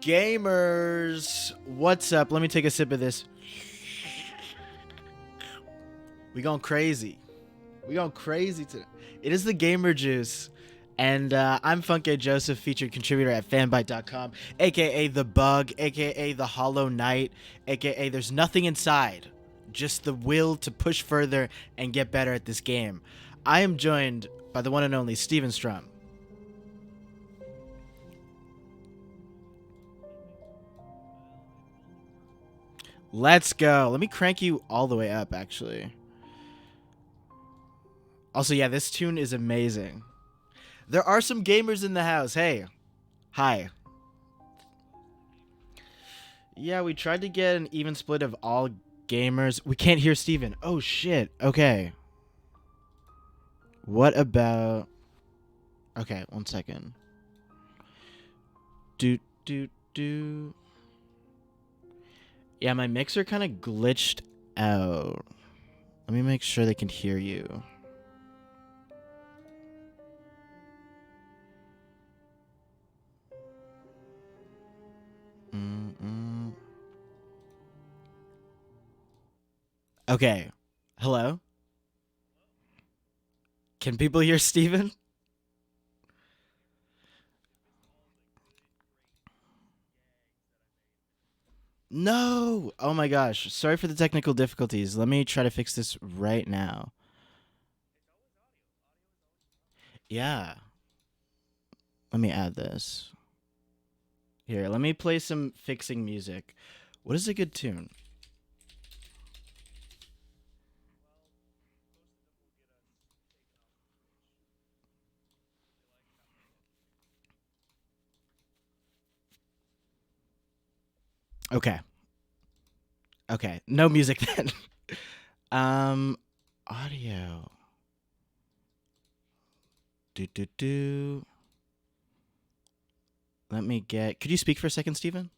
gamers? What's up? Let me take a sip of this. We going crazy. We going crazy today. It is the Gamer Juice. And I'm Funke Joseph, featured contributor at fanbyte.com, aka The Bug, aka The Hollow Knight, aka There's Nothing Inside, just the will to push further and get better at this game. I am joined by the one and only Steven Strum. Let's go. Let me crank you all the way up, actually. Also, yeah, this tune is amazing. There are some gamers in the house. Hey. Hi. Yeah, we tried to get an even split of all gamers. We can't hear Steven. Oh, shit. Okay. What about... Okay, 1 second. Do. Yeah, my mixer kind of glitched out. Let me make sure they can hear you. Okay. Hello? Can people hear Steven? No! Oh my gosh. Sorry for the technical difficulties. Let me try to fix this right now. Yeah. Let me add this. Here, let me play some fixing music. What is a good tune? Okay. Okay. No music then. Audio. Do. Let me get... Could you speak for a second, Steven?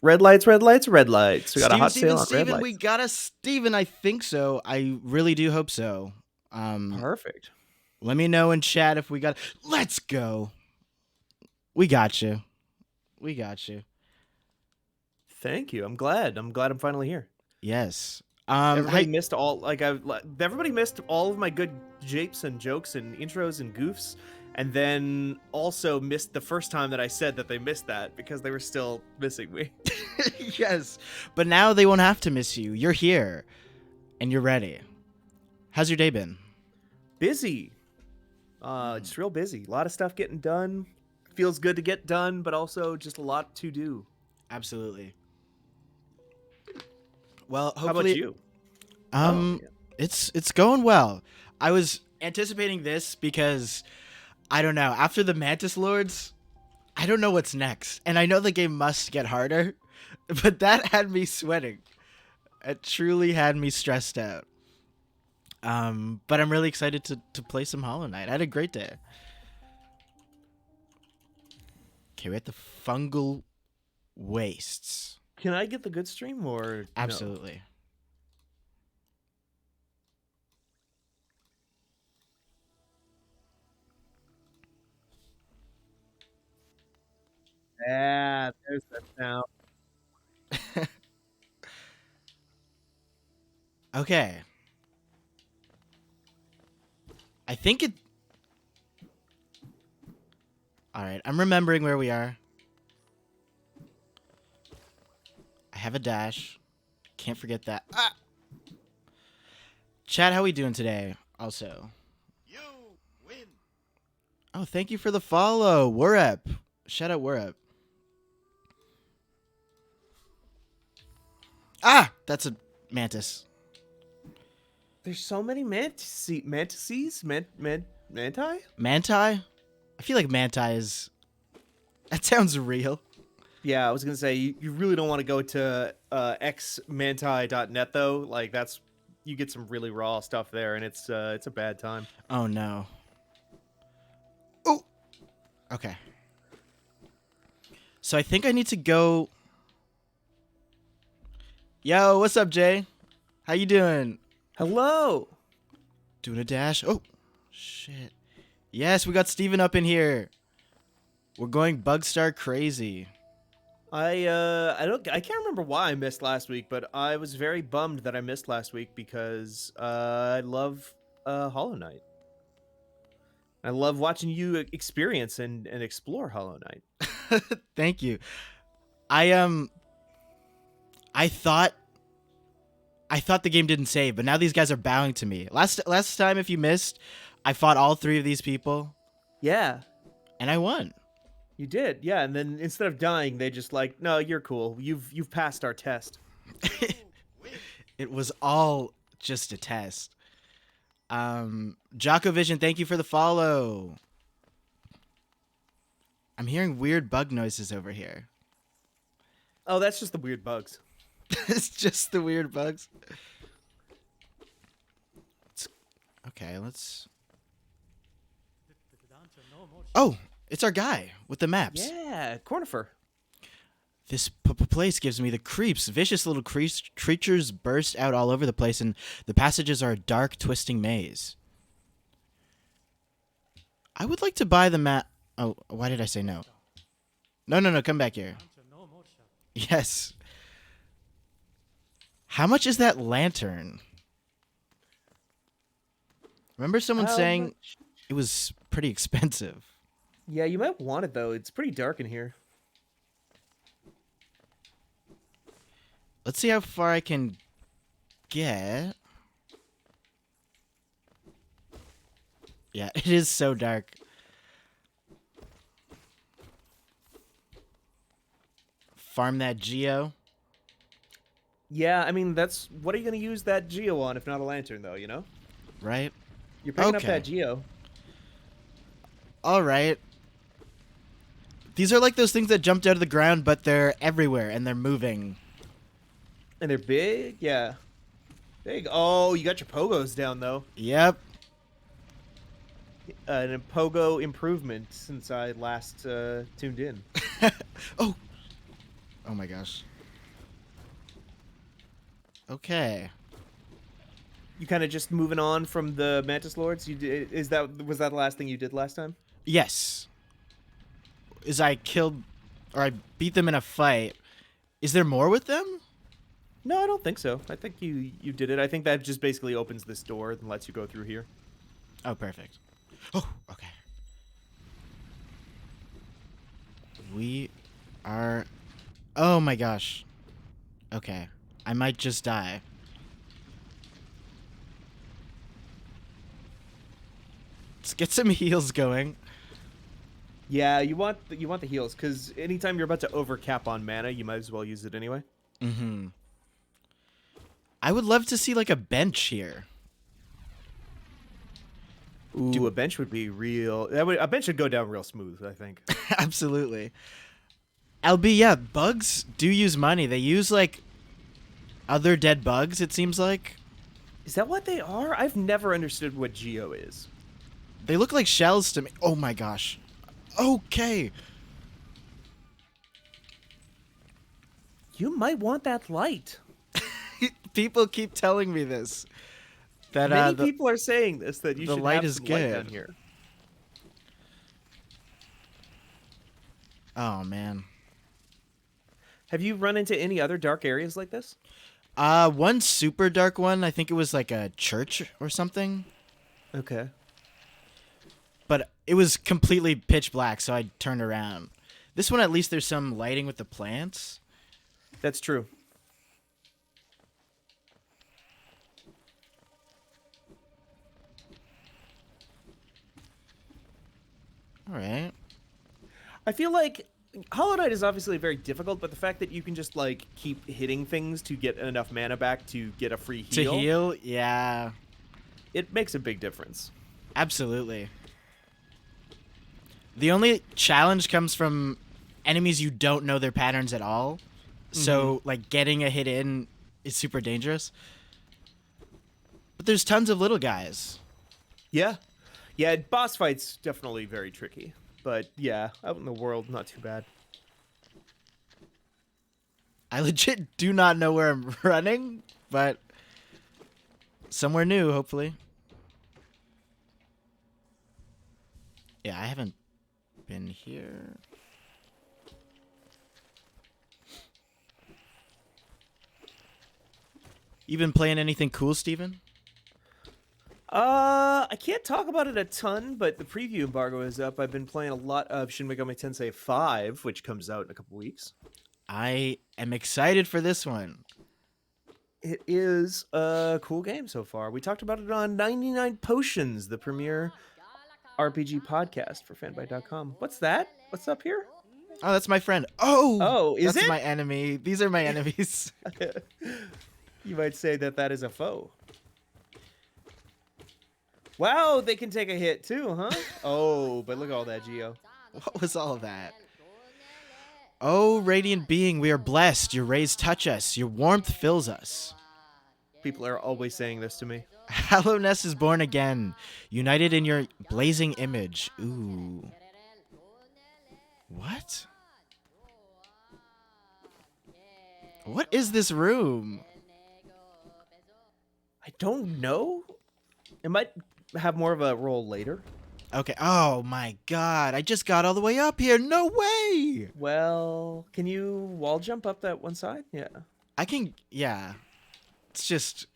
Red lights, red lights, red lights. We got a hot Steven, sale on red lights. we got a Steven. I think so. I really do hope so. Perfect. Let me know in chat if we got... Let's go. We got you. We got you. Thank you. I'm glad. I'm finally here. Yes. Everybody missed all everybody missed all of my good japes and jokes and intros and goofs, and then also missed the first time that I said that they missed that because they were still missing me. Yes. But now they won't have to miss you. You're here. And you're ready. How's your day been? Busy. Just real busy. A lot of stuff getting done. Feels good to get done, but also just a lot to do. Absolutely. Well, hopefully. How about you? It's going well. I was anticipating this because I don't know. After the Mantis Lords, I don't know what's next. And I know the game must get harder, but that had me sweating. It truly had me stressed out. But I'm really excited to play some Hollow Knight. I had a great day. Okay, we're at the Fungal Wastes. Can I get the good stream or absolutely? No? Yeah, there's that sound. Okay. I think it... Alright, I'm remembering where we are. I have a dash. Can't forget that. Ah! Chat, how we doing today? Also. You win. Oh, thank you for the follow. We're Shout out We're Ah! That's a mantis. There's so many mantises? Manti? Manti? I feel like manti is... That sounds real. Yeah, I was gonna say you really don't want to go to xmanti.net though. Like that's you get some really raw stuff there, and it's a bad time. Oh no. Oh. Okay. So I think I need to go. Yo, what's up, Jay? How you doing? Hello. Doing a dash. Oh, shit. Yes, we got Steven up in here. We're going Bugstar crazy. I can't remember why I missed last week, but I was very bummed that I missed last week because I love Hollow Knight. I love watching you experience and explore Hollow Knight. Thank you. I I thought the game didn't save, but now these guys are bowing to me. Last time, if you missed, I fought all 3 of these people Yeah, and I won. you did. Yeah, and then instead of dying, they just like, no, you're cool. You've passed our test. It was all just a test. Jocko Vision, thank you for the follow. I'm hearing weird bug noises over here. Oh, that's just the weird bugs. It's just the weird bugs. Okay, let's... Oh, it's our guy with the maps. Yeah, Cornifer. This place gives me the creeps. Vicious little creatures burst out all over the place, and the passages are a dark, twisting maze. I would like to buy the map. Oh, why did I say no? No, come back here. Yes. How much is that lantern? Remember someone saying it was pretty expensive. Yeah, you might want it though. It's pretty dark in here. Let's see how far I can get. Yeah, it is so dark. Farm that geo. Yeah, I mean, that's what are you going to use that geo on if not a lantern, though? You know, Right? you're picking up Okay. that geo. All right. These are like those things that jumped out of the ground, but they're everywhere and they're moving. And they're big, yeah. Big. Oh, you got your pogos down though. Yep. An pogo improvement since I last tuned in. Oh. Oh my gosh. Okay. You kind of just moving on from the Mantis Lords. You did, was that the last thing you did last time? Yes. Is I killed or I beat them in a fight. Is there more with them? No, I don't think so. I think you did it. I think that just basically opens this door and lets you go through here. Oh, perfect. Oh, okay. We are... Oh my gosh. Okay. I might just die. Let's get some heals going. Yeah, you want the heals because anytime you're about to overcap on mana, you might as well use it anyway. Mm-hmm. I would love to see like a bench here. Ooh, a bench would be real. A bench would go down real smooth, I think. Absolutely. LB, yeah, bugs do use money. They use like other dead bugs, it seems like. Is that what they are? I've never understood what Geo is. They look like shells to me. Oh my gosh. Okay. You might want that light. People keep telling me this. That Many people are saying this, that you the should light have is some light good. down here. Oh man. Have you run into any other dark areas like this? One super dark one. I think it was like a church or something. Okay. But it was completely pitch black, so I turned around. This one, at least, there's some lighting with the plants. That's true. All right. I feel like Hollow Knight is obviously very difficult, but the fact that you can just like keep hitting things to get enough mana back to get a free heal, To heal, yeah, it makes a big difference. absolutely. The only challenge comes from enemies you don't know their patterns at all. So, like, getting a hit in is super dangerous. But there's tons of little guys. Yeah. Yeah, boss fights definitely very tricky. But yeah, out in the world, not too bad. I legit do not know where I'm running, but somewhere new, hopefully. Yeah, I haven't been here. You been playing anything cool, Steven? I can't talk about it a ton, but the preview embargo is up. I've been playing a lot of Shin Megami Tensei 5, which comes out in a couple weeks. I am excited for this one. It is a cool game so far. We talked about it on 99 Potions, the premier RPG podcast for fanbyte.com. What's that? What's up here? Oh, that's my friend. Oh, Oh, is that's it? my enemy. These are my enemies. You might say that that is a foe. Wow, they can take a hit too, huh? Oh, but look at all that, Geo. What was all of that? Oh, radiant being, we are blessed. Your rays touch us. Your warmth fills us. People are always saying this to me. Hallowness is born again, united in your blazing image. Ooh. What? What is this room? I don't know. It might have more of a role later. Okay. Oh my god. I just got all the way up here. No way. Well, can you wall jump up that one side? Yeah. I can. Yeah. It's just.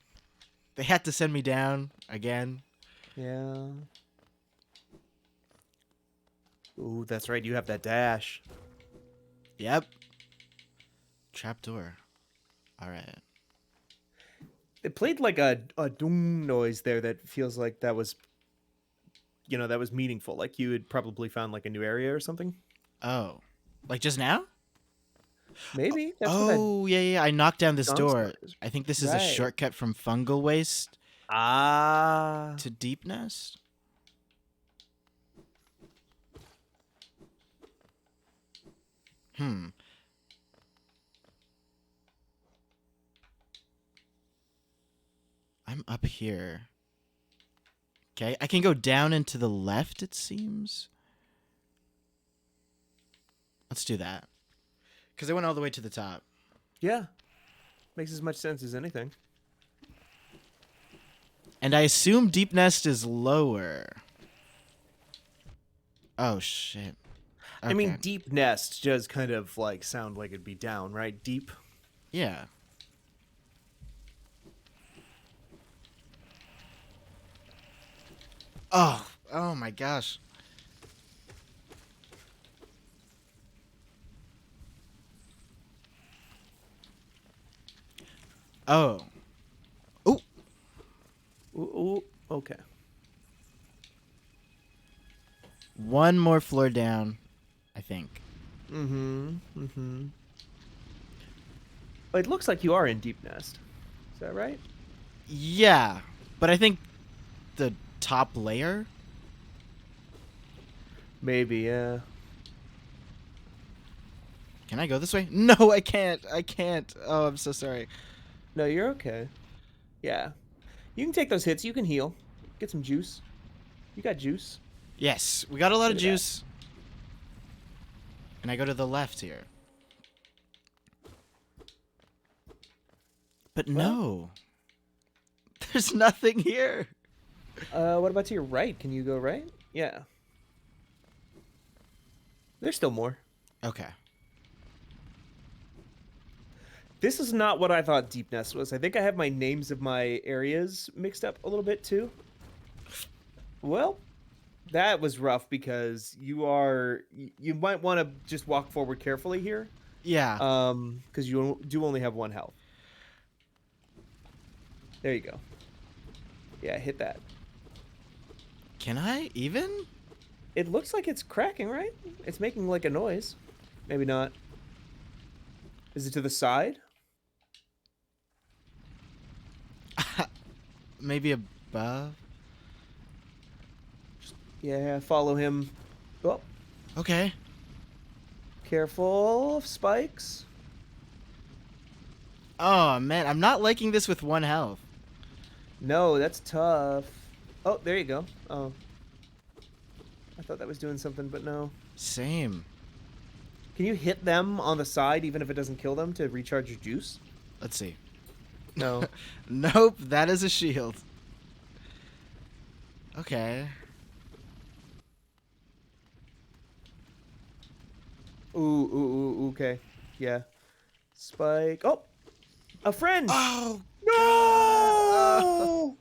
They had to send me down again. Yeah. Ooh, that's right. You have that dash. Yep. Trapdoor. Alright. It played like a doom noise there that feels like that was, that was meaningful. Like you had probably found like a new area or something. Oh. Like just now? Maybe. That's what Oh, yeah. I knocked down this Gong door. Star is. I think this is a Right. shortcut from Fungal Waste Ah. to Deep Nest. Hmm. I'm up here. Okay, I can go down and to the left, it seems. Let's do that. Because I went all the way to the top. Yeah. Makes as much sense as anything. And I assume Deep Nest is lower. Oh, shit. I mean, Okay. deep nest does kind of like sound like it'd be down, right? Deep. Yeah. Oh my gosh. Oh. Oh. Ooh, okay. One more floor down, I think. It looks like you are in deep nest. Is that right? Yeah, but I think the top layer. Maybe, yeah. Can I go this way? No, I can't. I can't. Oh, I'm so sorry. No, you're okay. Yeah. You can take those hits. You can heal. Get some juice. You got juice. Yes, we got a lot of Look at that. juice. And I go to the left here. But no. There's nothing here. What about to your right? Can you go right? Yeah. There's still more. Okay. This is not what I thought Deep Nest was. I think I have my names of my areas mixed up a little bit too. Well, that was rough because you might want to just walk forward carefully here. Yeah. Because you do only have one health. There you go. Yeah, hit that. Can I even? It looks like it's cracking, right? It's making like a noise. Maybe not. Is it to the side? Maybe above? Yeah, follow him. Oh, Okay. careful of spikes. Oh, man. I'm not liking this with one health. No, that's tough. Oh, there you go. Oh. I thought that was doing something, but no. Same. Can you hit them on the side even if it doesn't kill them to recharge your juice? Let's see. No. Nope, that is a shield. Okay. Okay. Yeah. Spike. Oh, a friend. Oh god. No!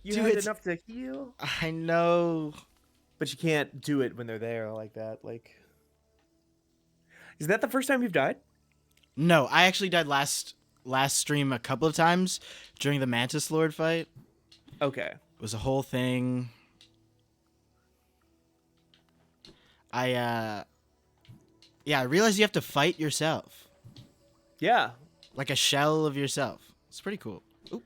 You Dude, had it's enough to heal, I know. but you can't do it when they're there like that. Like, is that the first time you've died? No, I actually died last stream a couple of times during the Mantis Lord fight. Okay. It was a whole thing. I yeah, I realized you have to fight yourself. Yeah. Like a shell of yourself. It's pretty cool. Oop.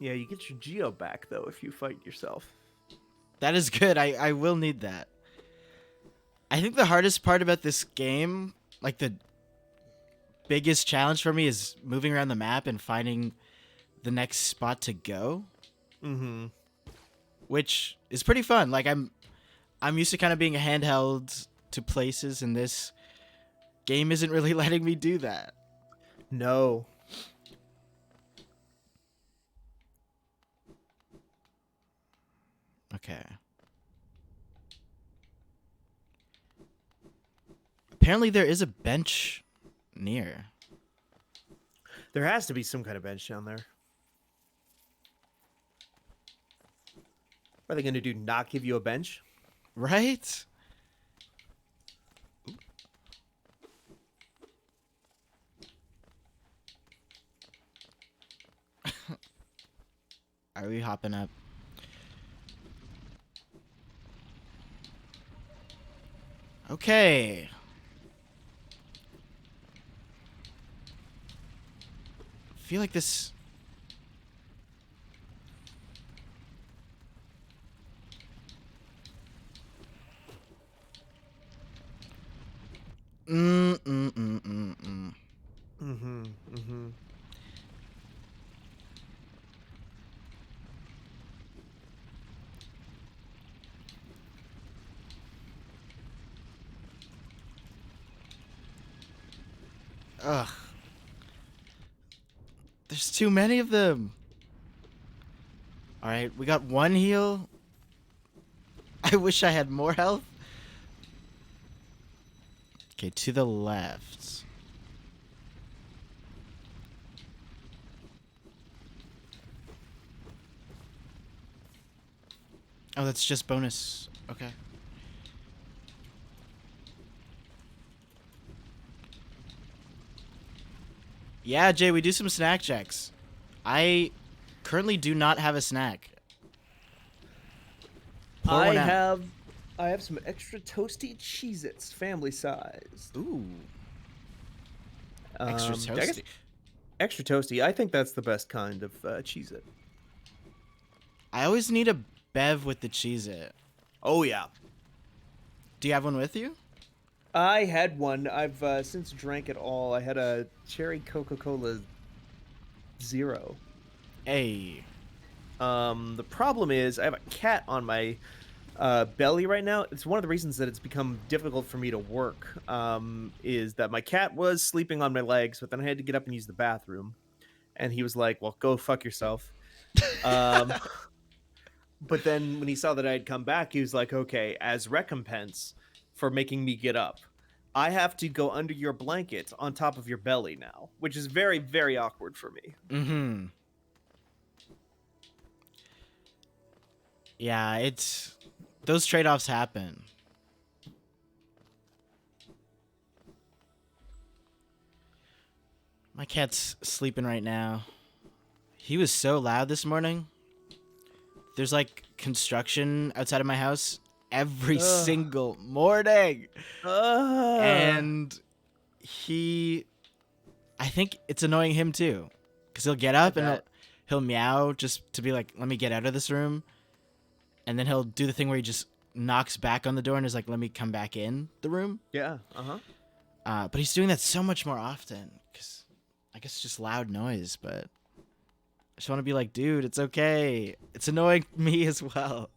Yeah, you get your Geo back though if you fight yourself. That is good. I will need that. I think the hardest part about this game, like the biggest challenge for me, is moving around the map and finding the next spot to go, Mm-hmm. which is pretty fun. Like I'm used to kind of being handheld to places, and this game isn't really letting me do that. No. Okay. Apparently there is a bench near. There has to be some kind of bench down there. What are they gonna do? Not give you a bench? Right? Are we hopping up? Okay. I feel like this... Mm, mm, mm, mm, mm. Mm-hmm. Mm-hmm. Ugh. There's too many of them. Alright, we got one heal. I wish I had more health. Okay, to the left. Oh, that's just bonus. Okay. Yeah, Jay, we do some snack checks. I currently do not have a snack. Pour one out. I have some extra toasty Cheez-Its, family sized. Ooh. Extra I guess toasty. extra toasty. I think that's the best kind of Cheez-It. I always need a bev with the Cheez-It. Oh yeah. Do you have one with you? I had one. I've since drank it all. I had a cherry Coca-Cola Zero. Hey. The problem is I have a cat on my belly right now. It's one of the reasons that it's become difficult for me to work. Is that my cat was sleeping on my legs, but then I had to get up and use the bathroom, and he was like, "Well, go fuck yourself." Um, but then when he saw that I had come back, he was like, "Okay, as recompense for making me get up, I have to go under your blanket on top of your belly now," which is very, very awkward for me. Mm-hmm. Yeah, it's... Those trade-offs happen. My cat's sleeping right now. He was so loud this morning. There's like construction outside of my house every Ugh. single morning. Ugh. And I think it's annoying him too. Because he'll get I up and bet. he'll meow just to be like, let me get out of this room. And then he'll do the thing where he just knocks back on the door and is like, let me come back in the room. Yeah. Uh-huh. But he's doing that so much more often. Because I guess it's just loud noise, but I just want to be like, dude, it's okay. It's annoying me as well.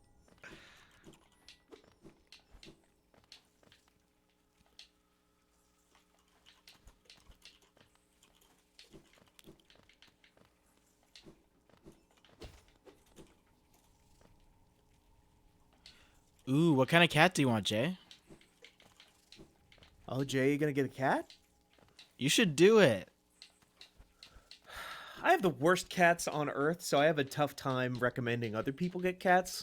Ooh, what kind of cat do you want, Jay? Oh, Jay, you gonna get a cat? You should do it. I have the worst cats on earth, so I have a tough time recommending other people get cats.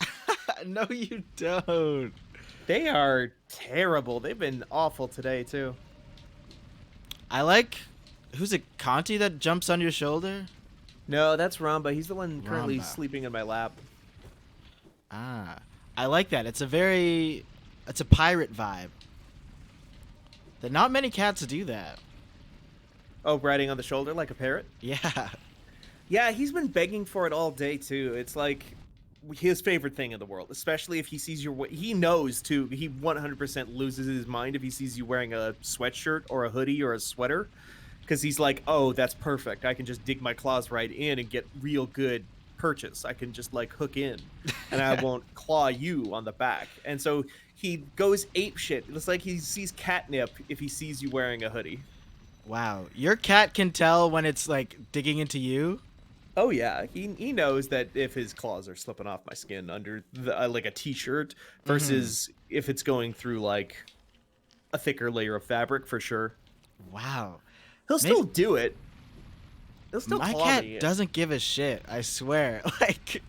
No, you don't. They are terrible. They've been awful today, too. I like. Who's it? Conti that jumps on your shoulder? No, that's Ramba. He's the one currently Ramba. sleeping in my lap. Ah, I like that. It's a pirate vibe. That not many cats do that. Oh, riding on the shoulder like a parrot? Yeah. Yeah, he's been begging for it all day, too. It's like his favorite thing in the world, especially if he sees you. He knows, too. He 100% loses his mind if he sees you wearing a sweatshirt or a hoodie or a sweater. Because he's like, oh, that's perfect. I can just dig my claws right in and get real good purchase. I can just like hook in and I won't claw you on the back. And so he goes ape shit. It's like he sees catnip if he sees you wearing a hoodie. Wow. Your cat can tell when it's like digging into you? Oh yeah, he knows that if his claws are slipping off my skin under the, like a t-shirt versus if it's going through like a thicker layer of fabric for sure. Wow. He'll still do it. He'll still My claw cat me. doesn't give a shit, I swear. Like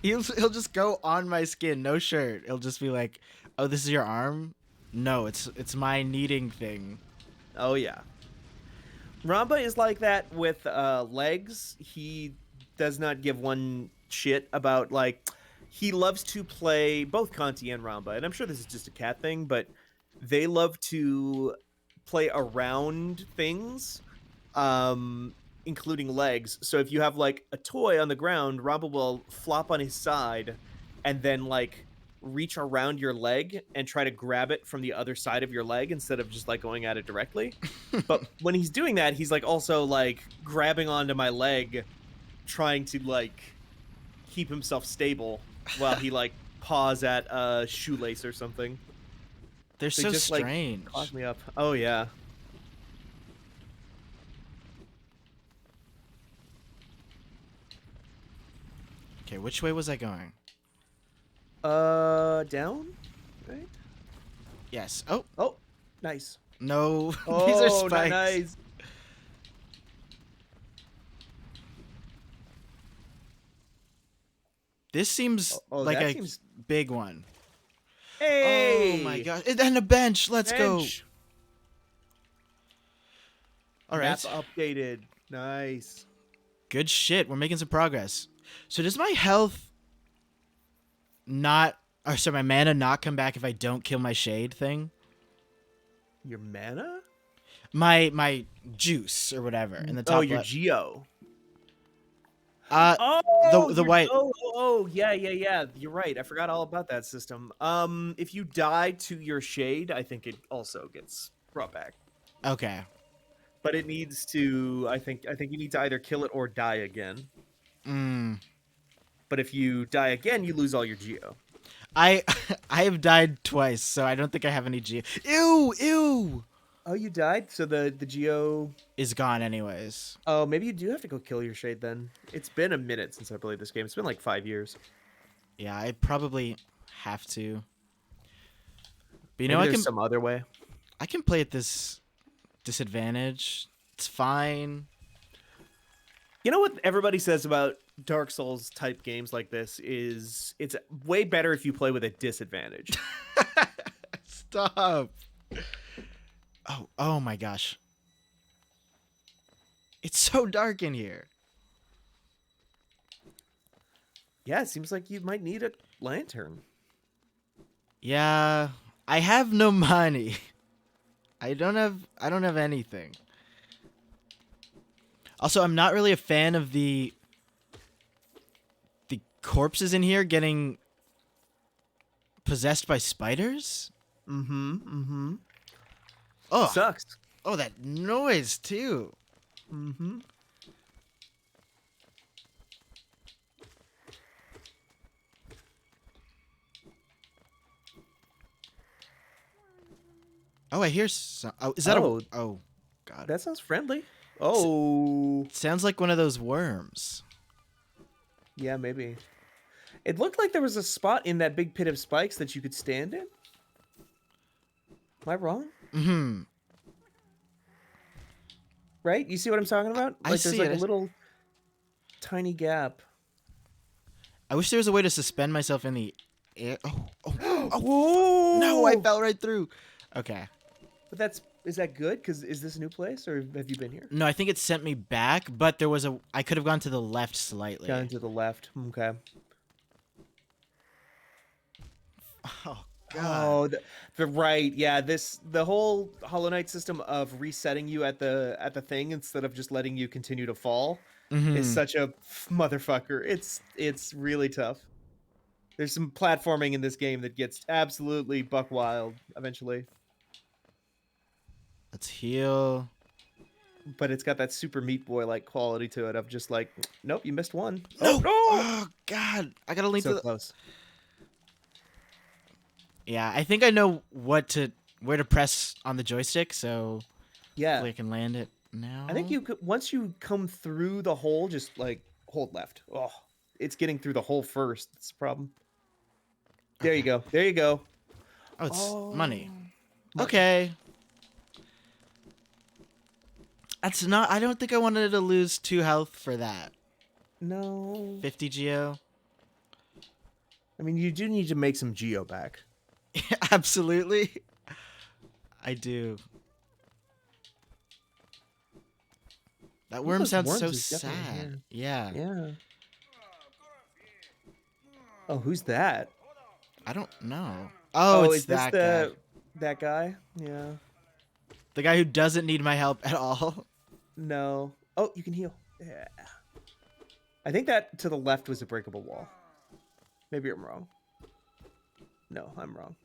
he'll just go on my skin, no shirt. He'll just be like, "Oh, this is your arm?" No, it's my kneading thing. Oh yeah. Ramba is like that with legs. He does not give one shit about like he loves to play both Conti and Ramba, and I'm sure this is just a cat thing, but they love to play around things, including legs. So if you have like a toy on the ground, Ramba will flop on his side and then like reach around your leg and try to grab it from the other side of your leg instead of just like going at it directly. But when he's doing that, he's like also like grabbing onto my leg, trying to like keep himself stable while he like paws at a shoelace or something. They're They so just, like, strange. Claws me up. Oh yeah. Okay, which way was I going? Down? Right? Yes. Oh, Oh, nice. no. These Oh, are spikes. nice. This seems Oh, like that a seems- big one. Hey! Oh my gosh. And a bench. Let's Bench. go. All right. Map updated. Nice. Good shit. We're making some progress. So does my health not, or sorry, my mana not come back if I don't kill my shade thing? Your mana? My juice or whatever in the top Oh, your left. geo. Oh, the your- white. Yeah. You're right. I forgot all about that system. If you die to your shade, I think it also gets brought back. Okay. But it needs to. I think you need to either kill it or die again. But if you die again, you lose all your geo. I have died twice, so I don't think I have any G. Ew. Oh, you died? So the geo. Is gone anyways. Oh, maybe you do have to go kill your shade then. It's been a minute since I played this game. It's been like 5 years. Yeah, I probably have to. But you Maybe know, there's some other way. I can play at this disadvantage. It's fine. You know what everybody says about Dark Souls type games like this is it's way better if you play with a disadvantage. Stop. Oh my gosh. It's so dark in here. Yeah, it seems like you might need a lantern. Yeah, I have no money. I don't have anything. Also, I'm not really a fan of the corpses in here getting possessed by spiders. Oh, Sucks. oh, that noise too. Oh, I hear some. Oh, is that Oh. a? Oh, God. That sounds friendly. Oh, Sounds like one of those worms. yeah, maybe. It looked like there was a spot in that big pit of spikes that you could stand in. Am I wrong? Hmm. Right? You see what I'm talking about? I Like there's see like a it. little tiny gap. I wish there was a way to suspend myself in the air. Oh, Whoa! no, I fell right through. Okay. But is that good? Because is this a new place or have you been here? No, I think it sent me back, but there was I could have gone to the left slightly. Down to the left. Okay. Oh, God. Oh, the right. Yeah, the whole Hollow Knight system of resetting you at the thing instead of just letting you continue to fall is Mm-hmm. such a motherfucker. It's really tough. There's some platforming in this game that gets absolutely buck wild eventually, Let's heal. but it's got that Super Meat Boy like quality to it of just like, nope, you missed one. No! Oh no! Oh, God. I gotta link So to the... close. Yeah, I think I know where to press on the joystick, so Yeah, hopefully I can land it now. I think you could once you come through the hole, just like hold left. Oh, it's getting through the hole first. That's the problem. There you Okay. go. There you go. Oh, it's money. Money. Okay. That's not... I don't think I wanted to lose 2 health for that. No. 50 geo. I mean, you do need to make some geo back. Absolutely. I do. That worm those sounds worms so is definitely sad. Yeah. Yeah. Oh, who's that? I don't know. Oh, it's is this that guy. that guy? Yeah. The guy who doesn't need my help at all. No. Oh, you can heal. Yeah. I think that to the left was a breakable wall. Maybe I'm wrong. No, I'm wrong.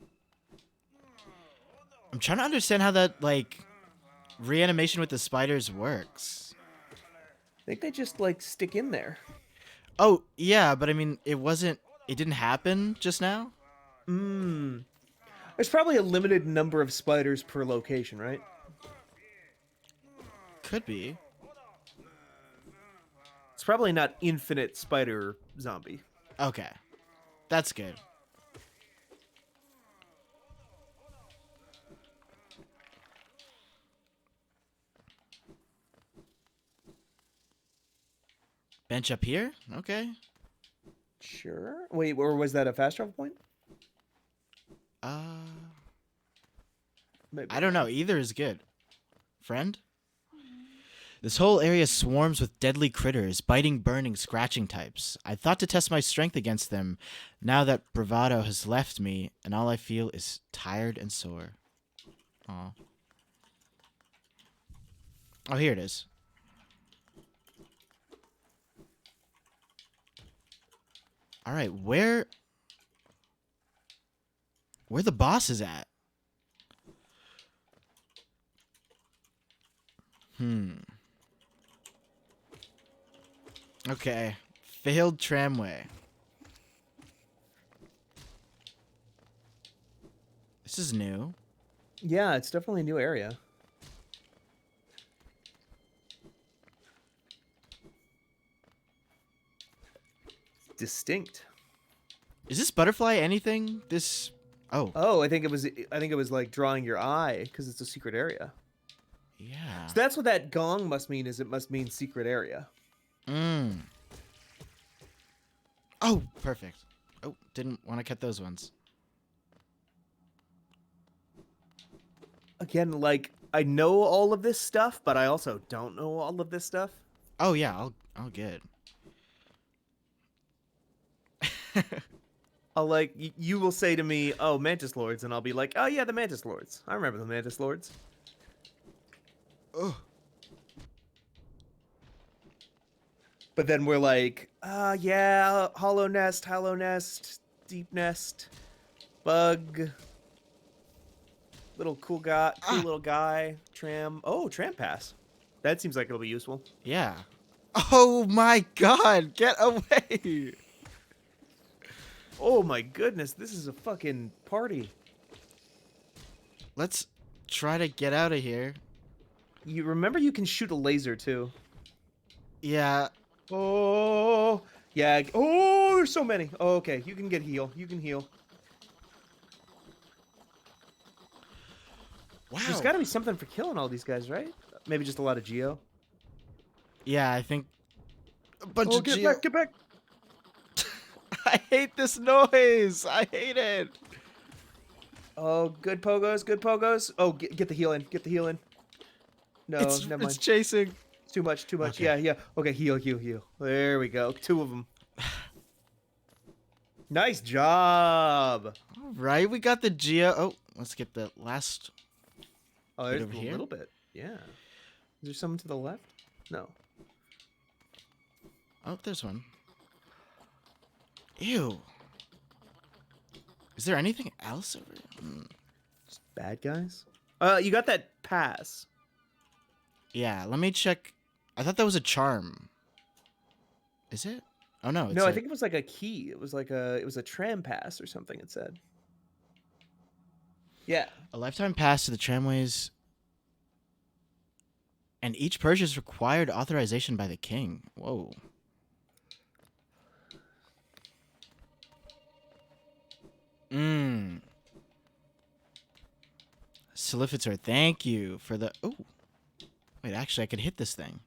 I'm trying to understand how that, like, reanimation with the spiders works. I think they just like stick in there. Oh, yeah, but I mean, it didn't happen just now? Mmm. There's probably a limited number of spiders per location, right? Could be. It's probably not infinite spider zombie. Okay. That's good. Bench up here? Okay. Sure. Wait, or was that a fast travel point? Uh, Maybe. I don't know. Either is good. Friend? This whole area swarms with deadly critters, biting, burning, scratching types. I thought to test my strength against them, now that bravado has left me, and all I feel is tired and sore. Aw. Oh, here it is. Alright, where the boss is at? Okay. Failed tramway. This is new. Yeah, it's definitely a new area. Distinct. Is this butterfly anything? This... Oh. Oh, I think it was like drawing your eye because it's a secret area. Yeah. So that's what that gong must mean. Is it must mean secret area. Oh, perfect. Oh, didn't want to cut those ones. Again, like I know all of this stuff, but I also don't know all of this stuff. Oh yeah, I'll get. I'll like you will say to me, "Oh, Mantis Lords," and I'll be like, "Oh yeah, the Mantis Lords. I remember the Mantis Lords." Oh. But then we're like, yeah, hollow nest, deep nest, bug, little cool guy, little guy, tram. Oh, tram pass. That seems like it'll be useful. Yeah. Oh my God! Get away! Oh my goodness, this is a fucking party. Let's try to get out of here. You remember you can shoot a laser too. Yeah. Oh, yeah. Oh, Oh, there's so many. Oh, okay, you can get heal. You can heal. Wow. There's got to be something for killing all these guys, right? Maybe just a lot of geo. Yeah, I think a bunch Oh, of get geo. back, get back. I hate this noise. I hate it. Oh, good pogos, good pogos. Oh, get the heal in, get the heal in. No, never It's mind. chasing. It's too much, too much. Okay. Yeah, yeah. Okay, heal, heal, heal. There we go. 2 of them. Nice job. All right, we got the geo. Oh, let's get the last. Oh, Right there's over a here? little bit. Yeah. Is there someone to the left? No. Oh, there's one. Ew. Is there anything else over here? Just bad guys. You got that pass. Yeah, let me check. I thought that was a charm. Is it? Oh no, it's No, I think it was like a key. It was like it was a tram pass or something. It said. Yeah. a lifetime pass to the tramways. And each purchase required authorization by the king. Whoa. Solicitor, thank you for the... Oh. Wait, actually, I could hit this thing.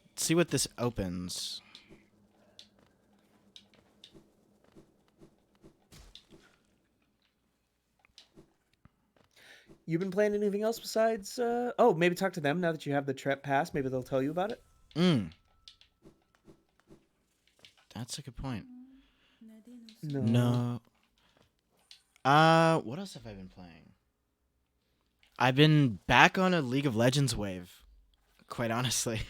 Let's see what this opens. You've been playing anything else besides? Oh, maybe talk to them now that you have the trap pass. Maybe they'll tell you about it. That's a good point. No. No. What else have I been playing? I've been back on a League of Legends wave. Quite honestly.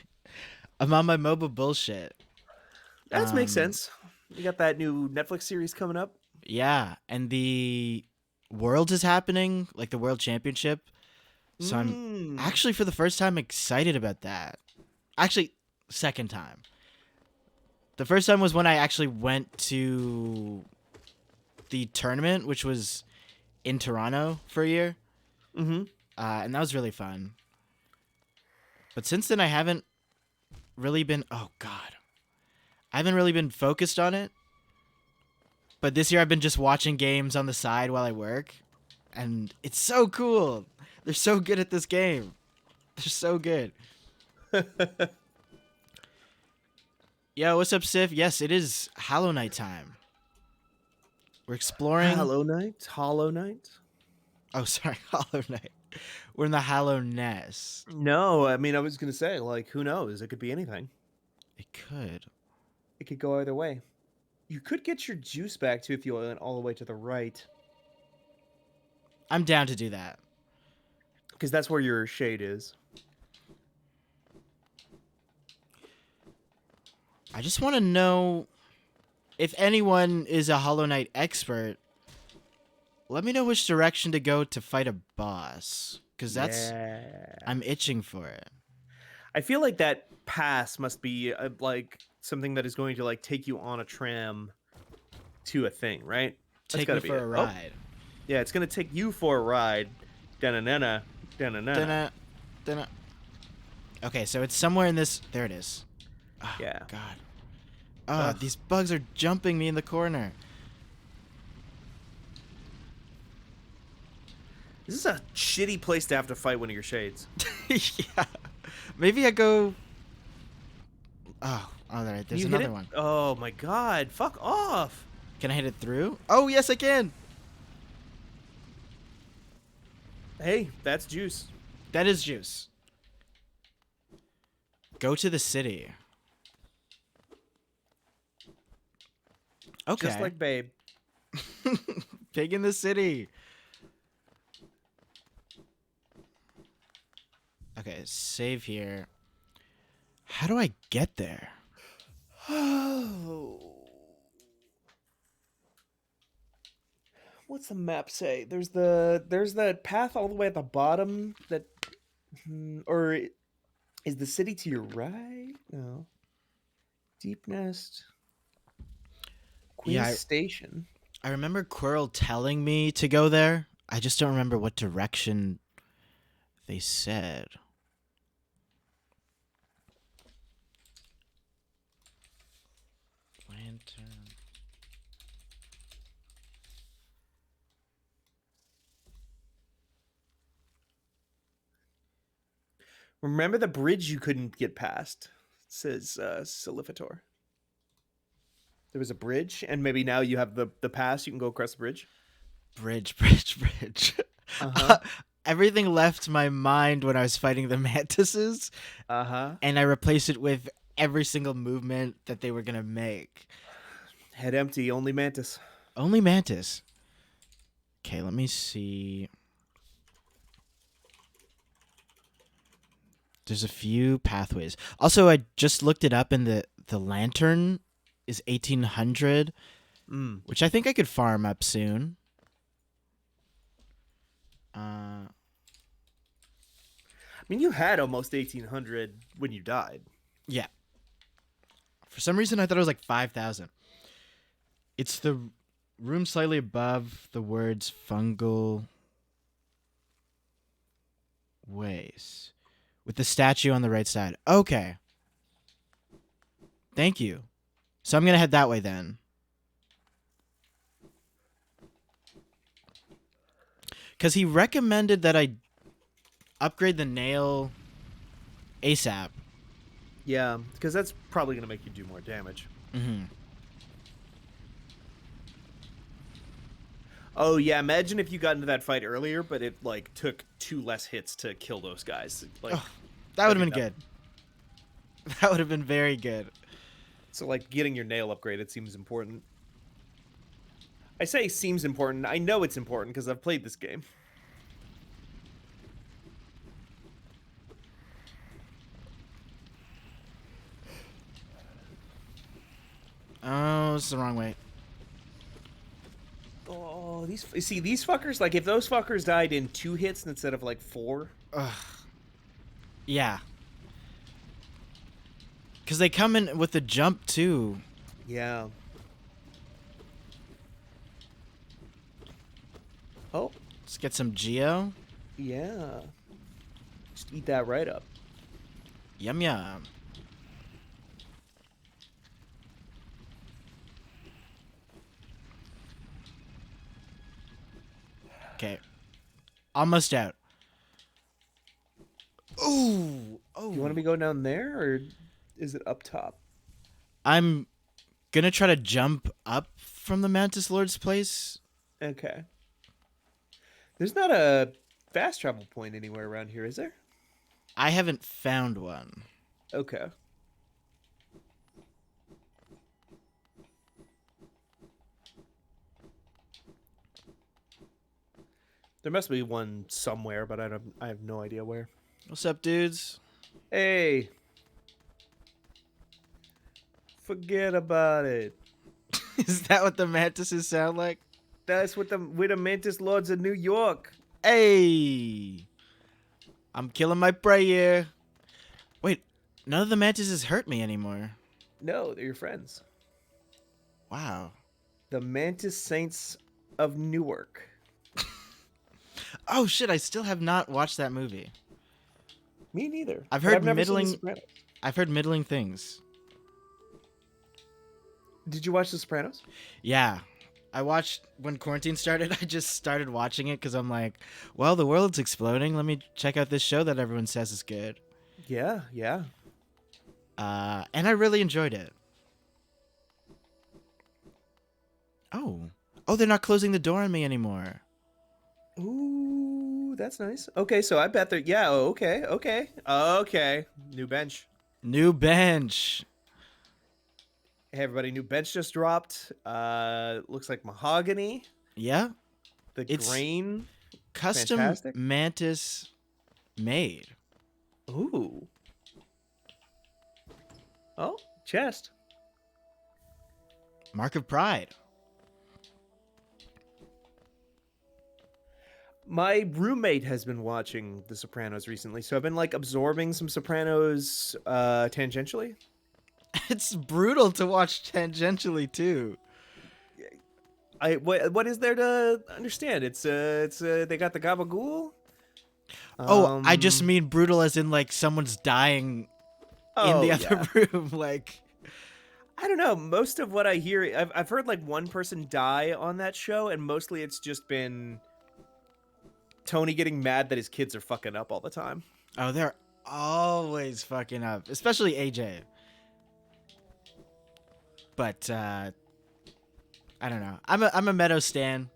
I'm on my MOBA bullshit. That makes sense. You got that new Netflix series coming up. Yeah, and the World is happening, like the World Championship. So I'm actually, for the first time, excited about that. Actually, second time. The first time was when I actually went to the tournament, which was in Toronto for a year. Mm-hmm. And that was really fun. But since then, I haven't really been... Oh, God. I haven't really been focused on it. But this year, I've been just watching games on the side while I work. And it's so cool. They're so good at this game. They're so good. Yo, what's up, Sif? Yes, it is Hollow Knight time. We're exploring... Hollow Knight? Oh, sorry, Hollow Knight. We're in the Hollow Nest. No, I mean, I was going to say, like, who knows? It could be anything. It could. It could go either way. You could get your juice back, too, if you went all the way to the right. I'm down to do that. Because that's where your shade is. I just want to know if anyone is a Hollow Knight expert. Let me know which direction to go to fight a boss. Because that's... Yeah. I'm itching for it. I feel like that pass must be, like, something that is going to, like, take you on a tram to a thing, right? Take me for a ride. Yeah, it's going to take you for a ride. Da-na-na-na. Da-na-na. Dun-na. Okay, so it's somewhere in this... There it is. Oh, Yeah. God. Oh, these bugs are jumping me in the corner. This is a shitty place to have to fight one of your shades. Yeah. Maybe I go... Oh, all right. There's another one. Oh, my God. Fuck off. Can I hit it through? Oh, yes, I can. Hey, that's juice. That is juice. Go to the city. Okay. Just like Babe. Pig in the city. Okay, save here. How do I get there? What's the map say? There's that path all the way at the bottom that or is the city to your right? No. Deep Nest. Queen's Station. I remember Quirrell telling me to go there. I just don't remember what direction they said. Lantern. Remember the bridge you couldn't get past? Says Silifator. There was a bridge, and maybe now you have the pass. You can go across the bridge. Bridge. Uh-huh. Everything left my mind when I was fighting the mantises, Uh-huh. and I replaced it with every single movement that they were gonna make. Head empty, only mantis. Only mantis. Okay, let me see. There's a few pathways. Also, I just looked it up, and the lantern is 1800, which I think I could farm up soon. I mean, you had almost 1800 when you died. Yeah. For some reason, I thought it was like 5,000. It's the room slightly above the words fungal ways, with the statue on the right side. Okay. Thank you. So I'm going to head that way then. Because he recommended that I upgrade the nail ASAP. Yeah, because that's probably going to make you do more damage. Mm-hmm. Oh, yeah, imagine if you got into that fight earlier, but it, like, took 2 less hits to kill those guys. Like, That would have been good. That would have been very good. So, like, getting your nail upgraded seems important. I say seems important. I know it's important because I've played this game. Oh, it's the wrong way. Oh, these fuckers, like, if those fuckers died in 2 hits instead of, like, 4. Ugh. Yeah. Because they come in with the jump, too. Yeah. Oh, Let's get some Geo. yeah. Just eat that right up. Yum yum. Okay. Almost out. Ooh. Oh. You want me to go down there, or is it up top? I'm gonna try to jump up from the Mantis Lord's place. Okay. There's not a fast travel point anywhere around here, is there? I haven't found one. Okay. There must be one somewhere, but I have no idea where. What's up, dudes? Hey. Forget about it. Is that what the mantises sound like? That's what we're the Mantis Lords of New York. Hey! I'm killing my prey here. Wait, none of the mantises hurt me anymore. No, they're your friends. Wow. The Mantis Saints of Newark. Oh shit, I still have not watched that movie. Me neither. I've But heard never seen The middling Sopranos. I've heard middling things. Did you watch The Sopranos? Yeah. I watched when quarantine started. I just started watching it because I'm like, well, the world's exploding. Let me check out this show that everyone says is good. Yeah, yeah. And I really enjoyed it. Oh, they're not closing the door on me anymore. Ooh, that's nice. Okay, so I bet they're yeah. Okay. New bench. New bench. Hey everybody, new bench just dropped. Looks like mahogany. Yeah, The It's grain. custom Fantastic. mantis made. Ooh. Oh, chest. Mark of Pride. My roommate has been watching The Sopranos recently, so I've been like absorbing some Sopranos tangentially. It's brutal to watch tangentially too. what is there to understand? It's they got the gabagool. Oh, I just mean brutal as in like someone's dying in the other room. Like, I don't know. Most of what I hear, I've heard like one person die on that show, and mostly it's just been Tony getting mad that his kids are fucking up all the time. oh, they're always fucking up, especially AJ. But I don't know. I'm a Meadow stan.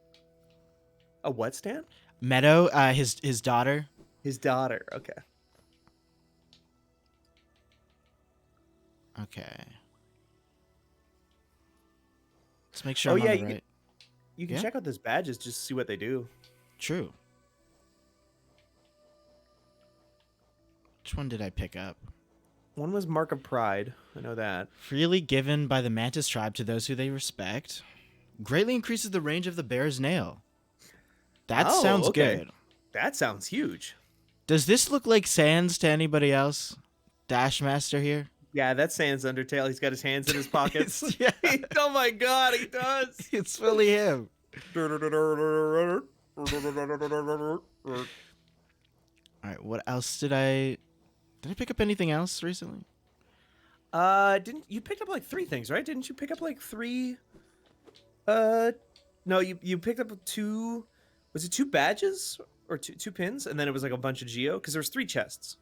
A what, Stan? Meadow, his daughter. His daughter. Okay. Okay. Let's make sure Oh, I'm yeah, on the you right. You can Yeah. check out those badges just to see what they do. True. Which one did I pick up? One was Mark of Pride. I know that. Freely given by the Mantis tribe to those who they respect. Greatly increases the range of the bear's nail. That Oh, sounds okay. good. That sounds huge. Does this look like Sans to anybody else? Dashmaster here? Yeah, that's Sans Undertale. He's got his hands in his pockets. Yeah. Oh my god, he does. It's fully him. All right, what else did I pick up anything else recently? Didn't you picked up like 3 things, right? Didn't you pick up like 3? No, you picked up 2. Was it 2 badges or two pins, and then it was like a bunch of geo because there was 3 chests.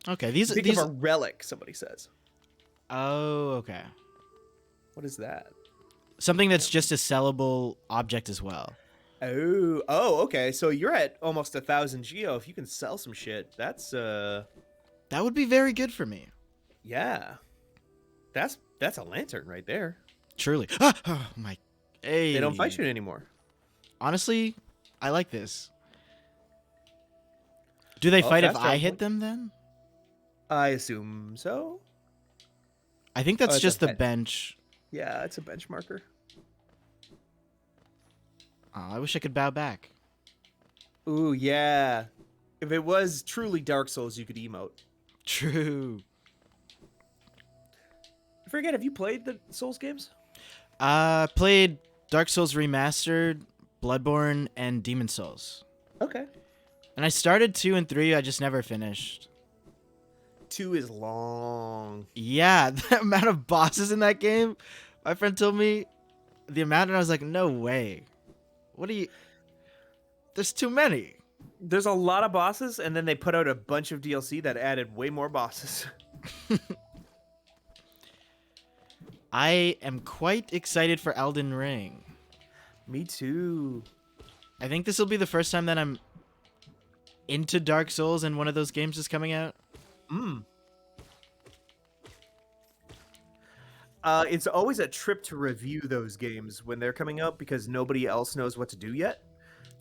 Okay, You these picked up a relic. Somebody says. Oh, okay. What is that? Something that's just a sellable object as well. Oh, okay. So you're at almost 1,000 geo. If you can sell some shit, that's That would be very good for me. yeah. That's a lantern right there. Truly. Oh my. Hey. They don't fight you anymore. Honestly, I like this. Do they fight if fast I travel. hit them then? I assume so. I think that's it's just a the bench. Yeah, it's a bench marker. Oh, I wish I could bow back. Ooh, yeah. If it was truly Dark Souls, you could emote. True. I forget, have you played the Souls games? Played Dark Souls Remastered, Bloodborne, and Demon Souls. Okay. And I started 2 and 3, I just never finished. 2 is long. Yeah, the amount of bosses in that game, my friend told me the amount, and I was like, no way. What are you... There's too many. There's a lot of bosses, and then they put out a bunch of DLC that added way more bosses. I am quite excited for Elden Ring. Me too. I think this will be the first time that I'm into Dark Souls and one of those games is coming out. It's always a trip to review those games when they're coming out because nobody else knows what to do yet.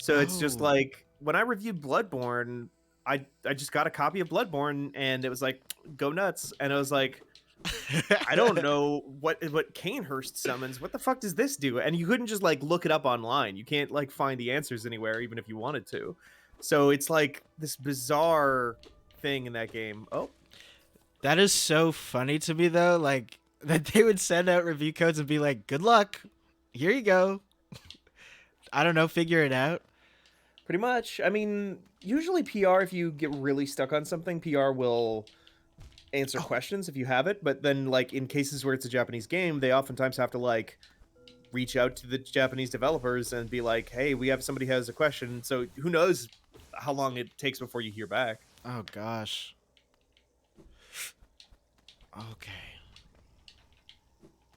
So it's just Oh. like when I reviewed Bloodborne, I just got a copy of Bloodborne and it was like go nuts, and I was like, I don't know what Canehurst summons. What the fuck does this do? And you couldn't just like look it up online. You can't like find the answers anywhere, even if you wanted to. So it's like this bizarre thing in that game. Oh, That is so funny to me, though. Like, that they would send out review codes and be like, good luck. Here you go. I don't know. Figure it out. pretty much. I mean, usually PR, if you get really stuck on something, PR will answer questions if you have it. But then, like, in cases where it's a Japanese game, they oftentimes have to, like, reach out to the Japanese developers and be like, hey, we have somebody has a question. So who knows how long it takes before you hear back. Oh, gosh. Okay.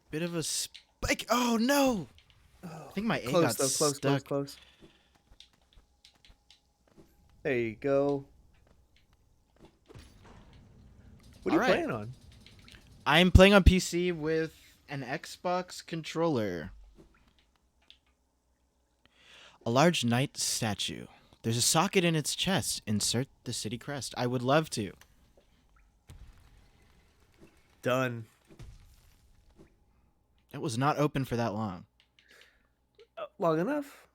Bit of a spike. Oh, no. I think my A got stuck. Close. There you go. What are you All right. playing on? I'm playing on PC with an Xbox controller. A large knight statue. There's a socket in its chest. Insert the city crest. I would love to. Done. It was not open for that long. Long enough.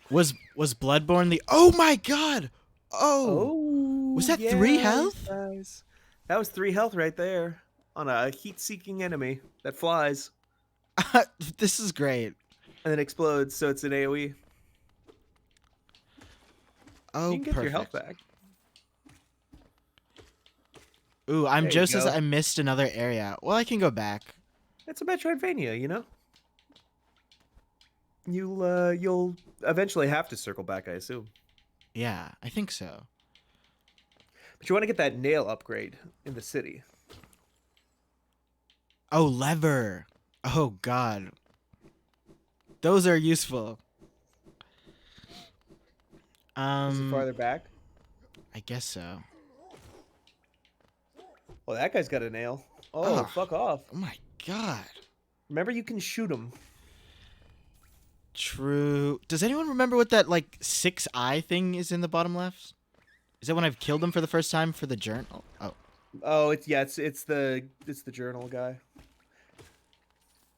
Was Bloodborne the... Oh my god! Oh! Was that 3 health? Guys. That was 3 health right there. on a heat-seeking enemy that flies This is great. and then explodes, so it's an AoE. Oh, You can get your health perfect. back. Ooh, I'm There you just as go. I missed another area. Well, I can go back. It's a Metroidvania, you know. You'll eventually have to circle back, I assume. Yeah, I think so. But you want to get that nail upgrade in the city. Oh, lever. Oh, God. Those are useful. Is it farther back? I guess so. Well, that guy's got a nail. Oh, Ah. fuck off. Oh my God. Remember, you can shoot him. True. Does anyone remember what that like 6 eye thing is in the bottom left? Is that when I've killed him for the first time for the journal? Oh. Oh, it's the journal guy.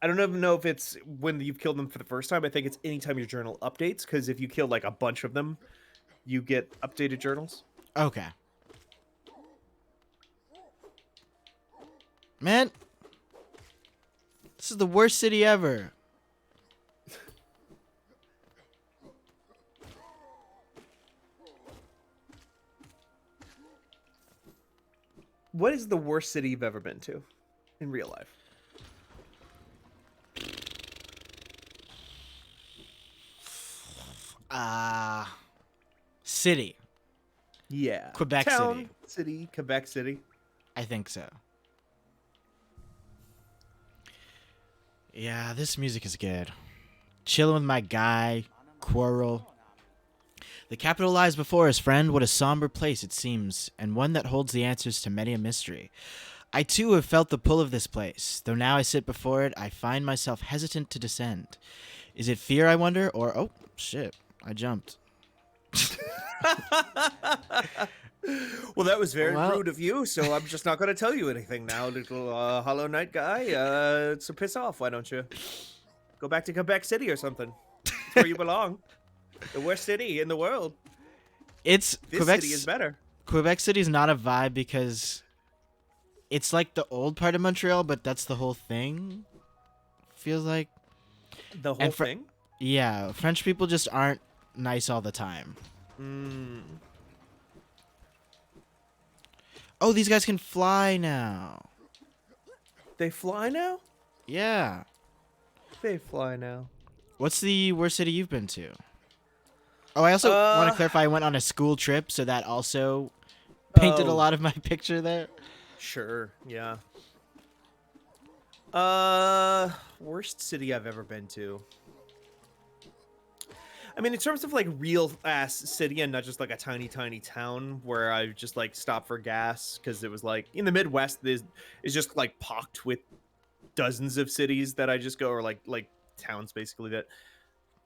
I don't even know if it's when you've killed them for the first time. I think it's anytime your journal updates, because if you kill like a bunch of them, you get updated journals. Okay. Man, this is the worst city ever. What is the worst city you've ever been to in real life? City. Yeah. Quebec Town, city, Quebec City. I think so. Yeah, this music is good. Chilling with my guy, Quarrel. The capital lies before us, friend. What a somber place it seems, and one that holds the answers to many a mystery. I too have felt the pull of this place, though now I sit before it, I find myself hesitant to descend. Is it fear, I wonder, or oh shit, I jumped. Well, that was very Well- rude of you, so I'm just not going to tell you anything now, little Hollow Knight guy. So piss off, why don't you? Go back to Quebec City or something. It's where you belong. The worst city in the world. It's This city is better. Quebec City's not a vibe because it's like the old part of Montreal, but that's the whole thing. Feels like. The whole And thing? Yeah, French people just aren't nice all the time. Mm. Oh, these guys can fly now. They fly now? Yeah. They fly now. What's the worst city you've been to? Oh, I also want to clarify I went on a school trip, so that also painted a Oh. lot of my picture there. Sure, yeah. Worst city I've ever been to. I mean, in terms of like real ass city and not just like a tiny town where I just like stopped for gas, because it was like in the Midwest is just like pocked with dozens of cities that I just go, or like towns basically that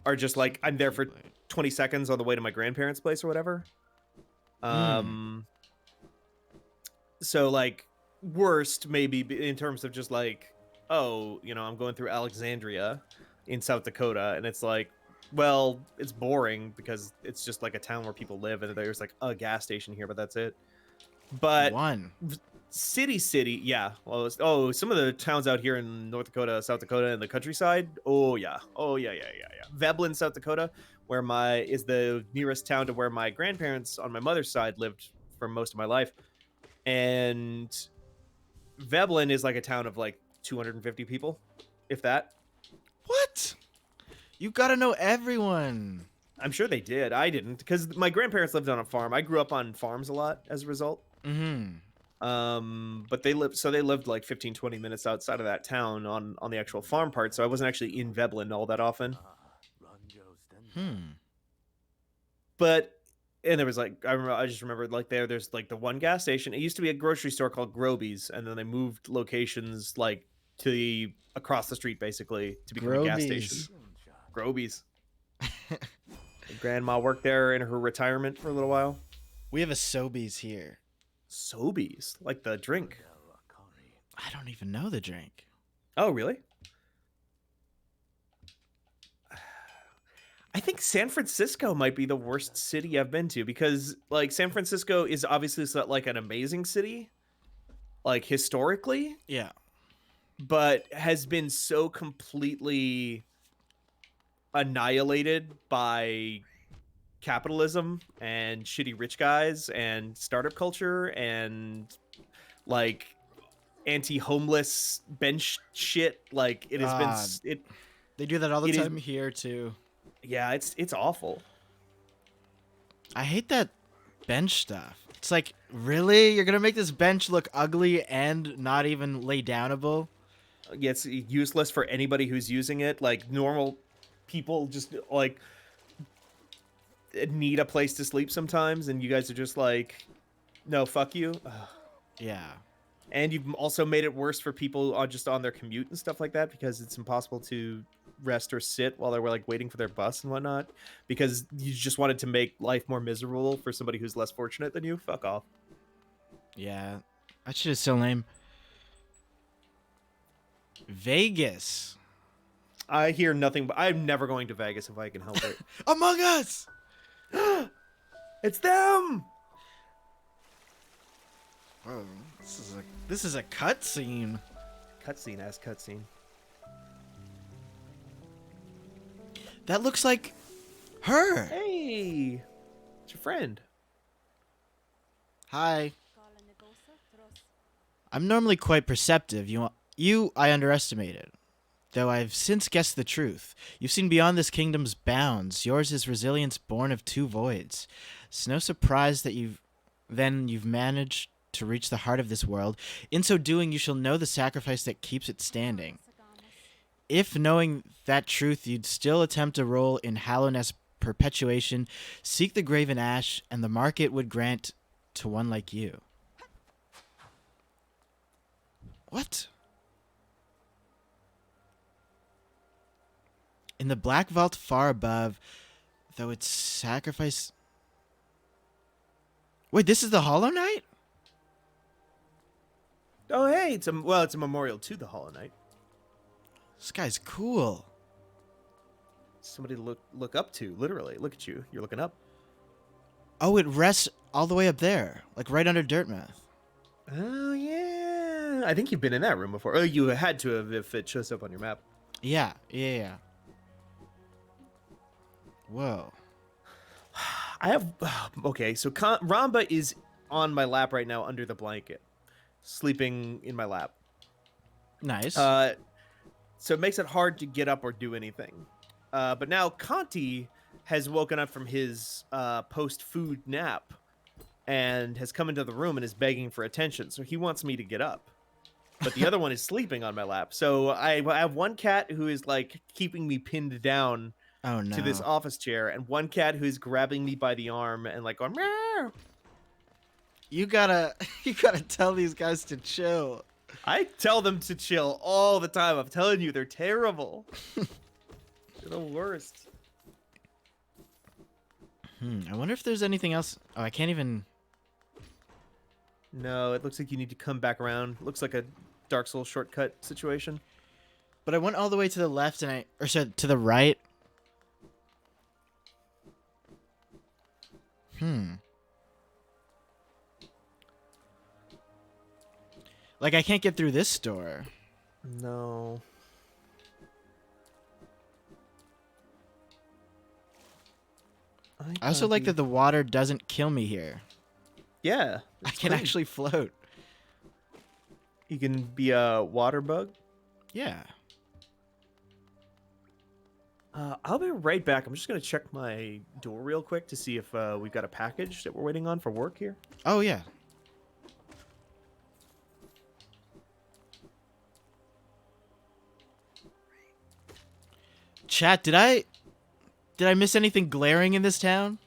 are just like I'm there for 20 seconds on the way to my grandparents' place or whatever. So like worst maybe in terms of just like, oh, you know, I'm going through Alexandria in South Dakota, and it's like, well, it's boring because it's just like a town where people live and there's like a gas station here, but that's it. But One. city, yeah. Well, some of the towns out here in North Dakota, South Dakota, and the countryside. Oh yeah. Veblen, South Dakota, where is the nearest town to where my grandparents on my mother's side lived for most of my life, and Veblen is like a town of like 250 people, if that. What? You gotta know everyone. I'm sure they did. I didn't, because my grandparents lived on a farm. I grew up on farms a lot as a result. Mm-hmm. But they lived like 15, 20 minutes outside of that town on the actual farm part. So I wasn't actually in Veblen all that often. But, and there was like, I just remembered like there's like the one gas station. It used to be a grocery store called Groby's, and then they moved locations like to across the street basically to become a gas station. Groby's. Grandma worked there in her retirement for a little while. We have a Sobeys here. Sobeys, like the drink. I don't even know the drink. Oh, really? I think San Francisco might be the worst city I've been to, because like San Francisco is obviously like an amazing city, like historically, Yeah. but has been so completely annihilated by capitalism and shitty rich guys and startup culture and like anti-homeless bench shit. Like it has been Uh, it they do that all the it is time here too. yeah, it's awful. I hate that bench stuff. It's like, really? You're gonna make this bench look ugly and not even lay downable? Yeah, it's useless for anybody who's using it. Like normal people just like need a place to sleep sometimes, and you guys are just like, no, fuck you. Ugh. Yeah. And you've also made it worse for people on just on their commute and stuff like that because it's impossible to rest or sit while they were like waiting for their bus and whatnot because you just wanted to make life more miserable for somebody who's less fortunate than you. Fuck off. Yeah. That shit is so lame. Vegas. I hear nothing but I'm never going to Vegas if I can help it. Among Us! It's them. Oh, this is a cutscene. Cutscene as cutscene. That looks like her. Hey, it's your friend. Hi. I'm normally quite perceptive. I underestimated. Though I've since guessed the truth. You've seen beyond this kingdom's bounds. Yours is resilience born of two voids. It's no surprise that you've managed to reach the heart of this world. In so doing, you shall know the sacrifice that keeps it standing. If knowing that truth, you'd still attempt a role in Hallowness perpetuation, seek the graven ash, and the market would grant to one like you. What? In the black vault far above, though its sacrifice... Wait, this is the Hollow Knight? Oh, hey, it's a memorial to the Hollow Knight. This guy's cool. Somebody to look up to, literally. Look at you. You're looking up. Oh, it rests all the way up there, like right under Dirtmouth. Oh, yeah. I think you've been in that room before. Oh, you had to have if it shows up on your map. Yeah. Whoa. I have... Okay, so Ramba is on my lap right now under the blanket. Sleeping in my lap. Nice. So it makes it hard to get up or do anything. But now Conti has woken up from his post-food nap and has come into the room and is begging for attention. So he wants me to get up. But the other one is sleeping on my lap. So I have one cat who is like keeping me pinned down oh no. to this office chair, and one cat who's grabbing me by the arm and like going, meow. You gotta tell these guys to chill. I tell them to chill all the time. I'm telling you, they're terrible. They're the worst. I wonder if there's anything else. Oh, I can't even... No, it looks like you need to come back around. Looks like a Dark Souls shortcut situation. But I went all the way to the left to the right. Like, I can't get through this door. No. I also like that the water doesn't kill me here. Yeah. I can actually float. You can be a water bug. Yeah. I'll be right back. I'm just going to check my door real quick to see if we've got a package that we're waiting on for work here. Oh, yeah. Chat, did I miss anything glaring in this town?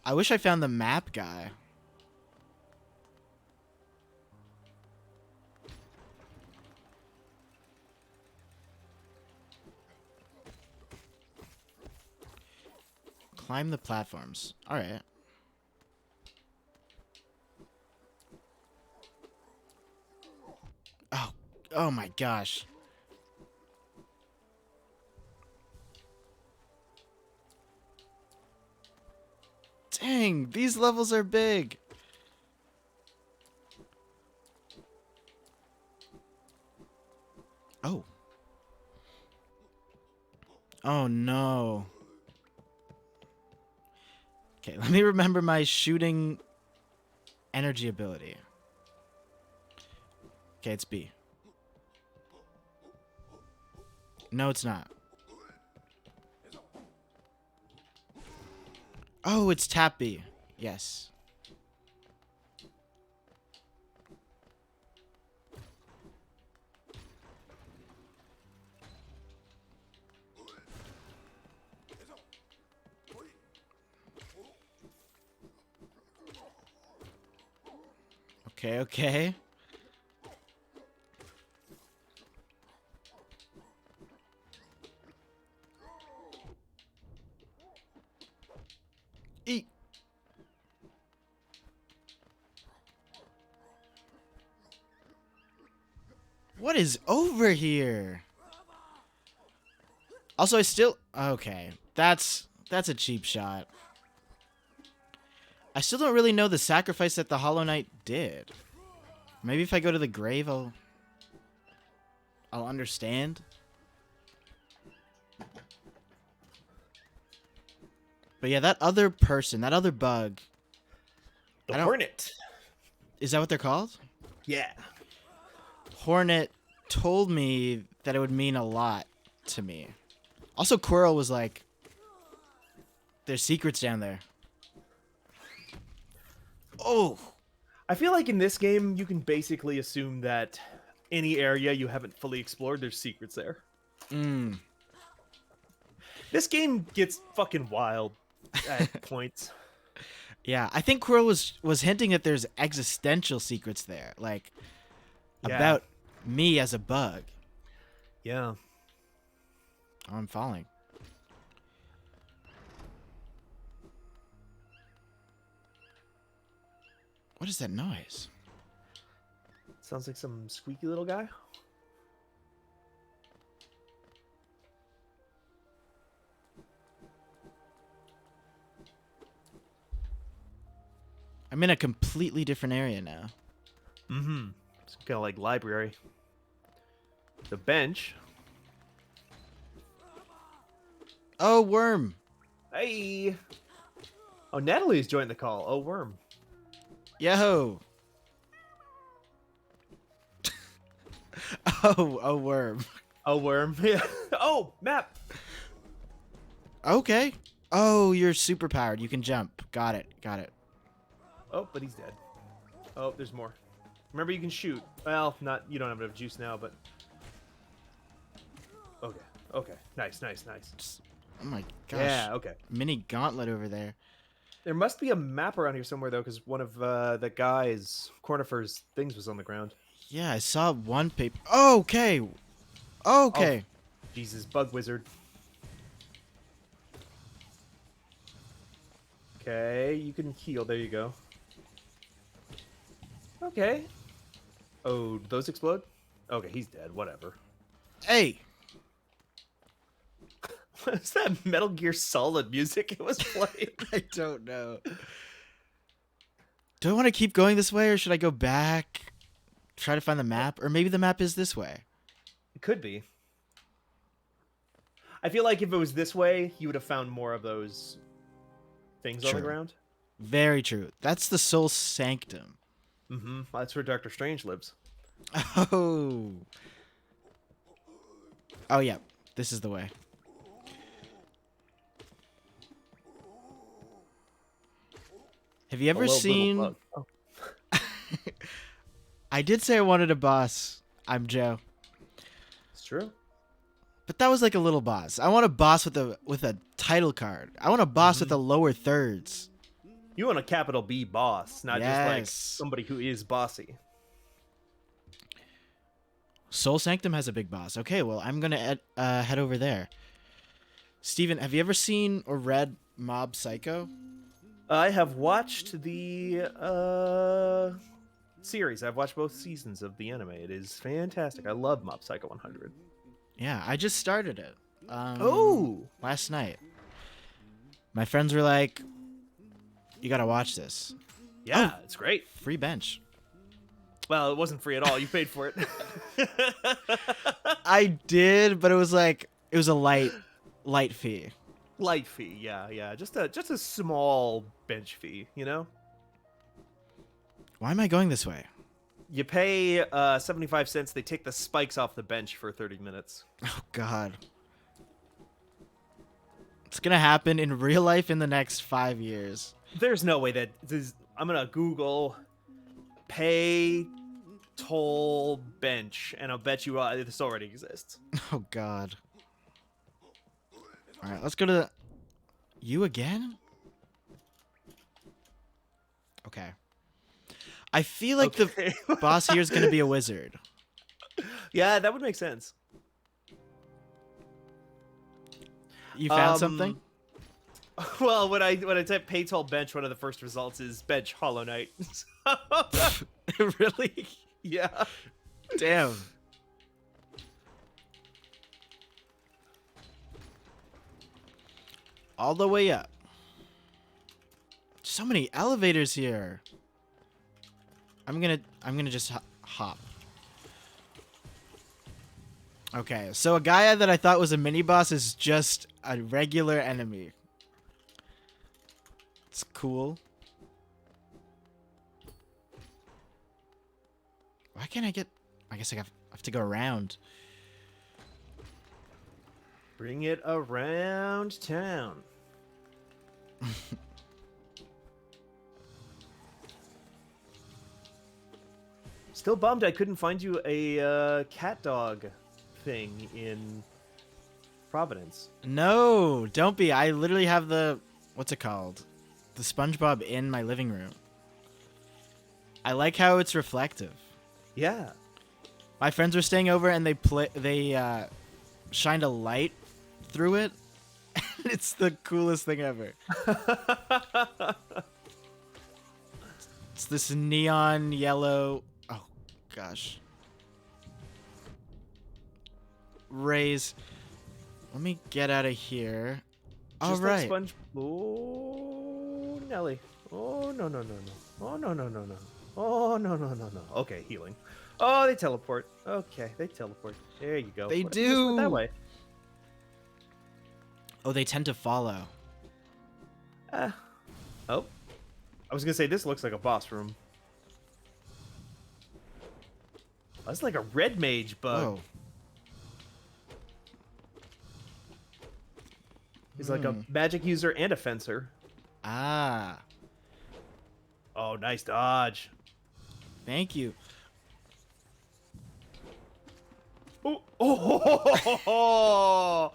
I wish I found the map guy. Climb the platforms. All right. Oh my gosh. Dang, these levels are big. Oh no. Okay, let me remember my shooting energy ability. Okay, it's B. No, it's not. Oh, it's tap B. Yes. Okay, okay. Eat. What is over here? Also, I still... Okay. That's a cheap shot. I still don't really know the sacrifice that the Hollow Knight did. Maybe if I go to the grave, I'll understand. But yeah, that other person, that other bug... The Hornet. Is that what they're called? Yeah. Hornet told me that it would mean a lot to me. Also, Quirrell was like, there's secrets down there. Oh! I feel like in this game, you can basically assume that any area you haven't fully explored, there's secrets there. Mm. This game gets fucking wild at points. Yeah, I think Quirrell was hinting that there's existential secrets there. Like, Yeah. about me as a bug. Yeah. Oh, I'm falling. What is that noise? Sounds like some squeaky little guy. I'm in a completely different area now. Mm-hmm. It's kind of like library. The bench. Oh, worm. Hey. Oh, Natalie's joined the call. Oh, worm. Yo. Oh, worm. Oh, worm. Yeah. Oh, map. Okay. Oh, you're super powered. You can jump. Got it. Oh, but he's dead. Oh, there's more. Remember, you can shoot. Well, not. You don't have enough juice now, but. Okay. Okay. Nice. Oh my gosh. Yeah. Okay. Mini gauntlet over there. There must be a map around here somewhere though, because one of the guys, Cornifer's things was on the ground. Yeah, I saw one paper. Okay. Okay. Oh, Jesus, bug wizard. Okay, you can heal. There you go. Okay. Oh, those explode? Okay, he's dead. Whatever. Hey. What is that Metal Gear Solid music it was playing? I don't know. Do I want to keep going this way, or should I go back? Try to find the map? Or maybe the map is this way. It could be. I feel like if it was this way, you would have found more of those things on the True. ground. Very true. That's the Soul Sanctum. Mm-hmm. That's where Doctor Strange lives. Oh. Oh, yeah. This is the way. Have you ever Hello, little seen... bug. Oh. I did say I wanted a boss. I'm Joe. It's true. But that was like a little boss. I want a boss with a title card. I want a boss with the lower thirds. You want a capital B boss, not just like Yes. somebody who is bossy. Soul Sanctum has a big boss. Okay, well, I'm going to head over there. Steven, have you ever seen or read Mob Psycho? I have watched the series. I've watched both seasons of the anime. It is fantastic. I love Mob Psycho 100. Yeah, I just started it. Oh! Last night. My friends were like, you got to watch this. Yeah, it's great. Free bench. Well, it wasn't free at all. You paid for it. I did, but it was a light light fee. Light fee, yeah. Just a small bench fee, you know? Why am I going this way? You pay 75 cents, they take the spikes off the bench for 30 minutes. Oh, God. It's going to happen in real life in the next 5 years. There's no way that I'm gonna Google pay toll bench, and I'll bet you this already exists. Oh, God. All right, let's go to the... You again? Okay. I feel like Okay. the boss here is going to be a wizard. Yeah, that would make sense. You found something? Well, when I type pay toll bench, one of the first results is bench Hollow Knight. Really? Yeah. Damn. All the way up. So many elevators here. I'm gonna just hop. Okay, so a guy that I thought was a mini boss is just a regular enemy. It's cool. Why can't I get... I guess I have to go around. Bring it around town. Still bummed I couldn't find you a cat dog thing in Providence. No, don't be. I literally have the... What's it called? The SpongeBob in my living room. I like how it's reflective. Yeah. My friends were staying over and they shined a light through it. It's the coolest thing ever. It's this neon yellow... Oh, gosh. Rays. Let me get out of here. All Just right. like Oh, Nelly. Oh, no. Oh, no. Oh, no. Okay, healing. Oh, they teleport. Okay, they teleport. There you go. They What if you just went do. that way. Oh, they tend to follow. Oh. I was going to say, this looks like a boss room. That's like a red mage bug. Whoa. He's like a magic user and a fencer. Ah. Oh, nice dodge. Thank you. Oh,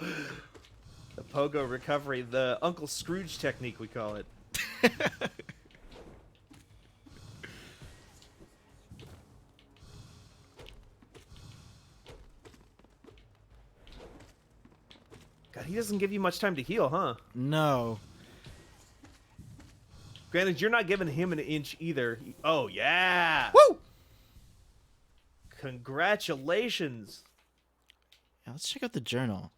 the pogo recovery, the Uncle Scrooge technique, we call it. God, he doesn't give you much time to heal, huh? No. Granted, you're not giving him an inch either. Oh, yeah! Woo! Congratulations! Yeah, let's check out the journal.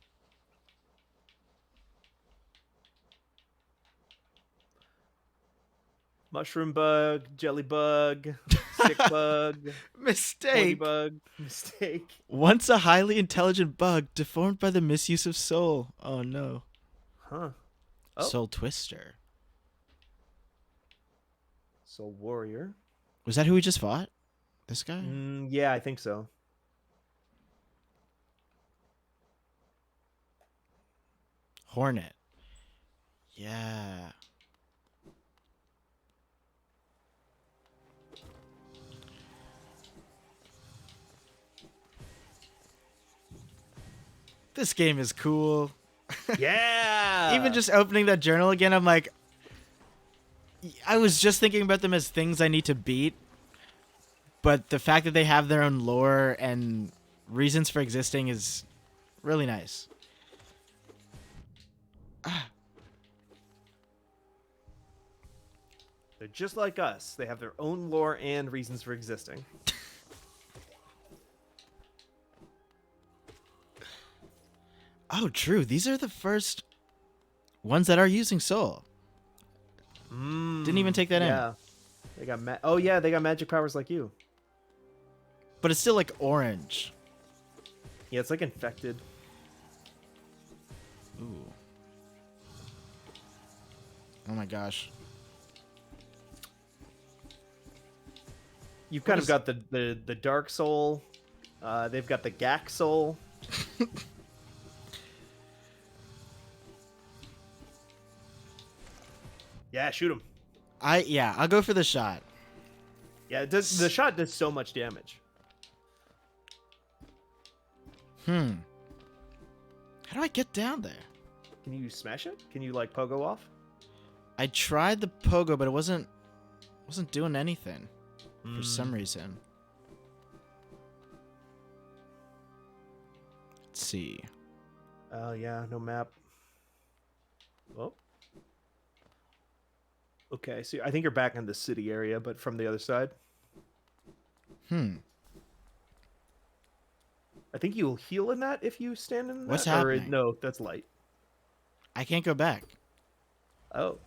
Mushroom bug, jelly bug, stick bug, pointy Mistake. bug, mistake. Once a highly intelligent bug deformed by the misuse of soul. Oh no. Huh. Oh. Soul Twister. Soul warrior. Was that who we just fought? This guy? Yeah, I think so. Hornet. Yeah. This game is cool. Yeah! Even just opening that journal again, I'm like, I was just thinking about them as things I need to beat, but the fact that they have their own lore and reasons for existing is really nice. They're just like us. They have their own lore and reasons for existing. Oh, true. These are the first ones that are using soul. Didn't even take that in. Yeah. They got oh yeah, they got magic powers like you. But it's still like orange. Yeah, it's like infected. Ooh. Oh my gosh. You've kind What of got the Dark Soul. They've got the Gak Soul. Yeah, shoot him. I'll go for the shot. Yeah, it does. The shot does so much damage. How do I get down there? Can you smash it? Can you like pogo off? I tried the pogo, but it wasn't doing anything for some reason. Let's see. Oh yeah, no map. Oh. Okay, so I think you're back in the city area, but from the other side. I think you'll heal in that if you stand in that. What's Or happening? no, that's light. I can't go back. Oh.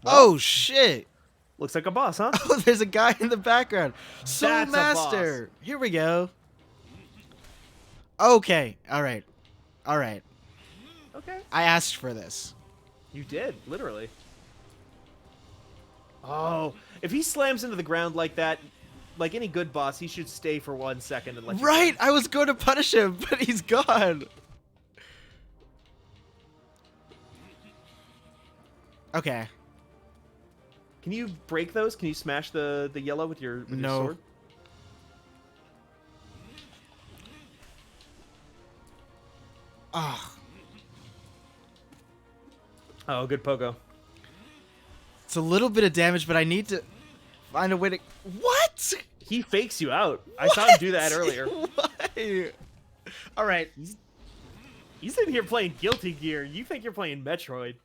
Oh shit! Looks like a boss, huh? Oh, there's a guy in the background. Soul That's a Master. Here we go. Okay. All right. Okay. I asked for this. You did, literally. Oh, if he slams into the ground like that, like any good boss, he should stay for 1 second and let you Right. I was going to punish him, but he's gone. Okay. Can you break those? Can you smash the yellow with your sword? Oh, Oh, good pogo. it's a little bit of damage, but I need to find a way to. What? He fakes you out. I saw him do that earlier. Why? All right. He's in here playing Guilty Gear. You think you're playing Metroid.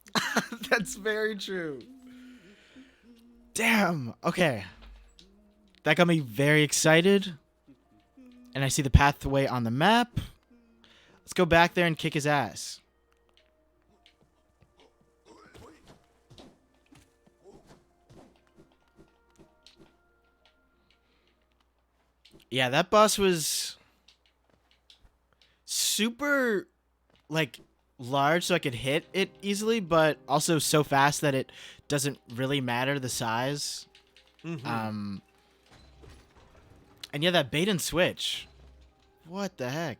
That's very true. Damn. Okay. That got me very excited. And I see the pathway on the map. Let's go back there and kick his ass. Yeah, that boss was super, like, large so I could hit it easily, but also so fast that it doesn't really matter the size. And yeah, that bait and switch. What the heck?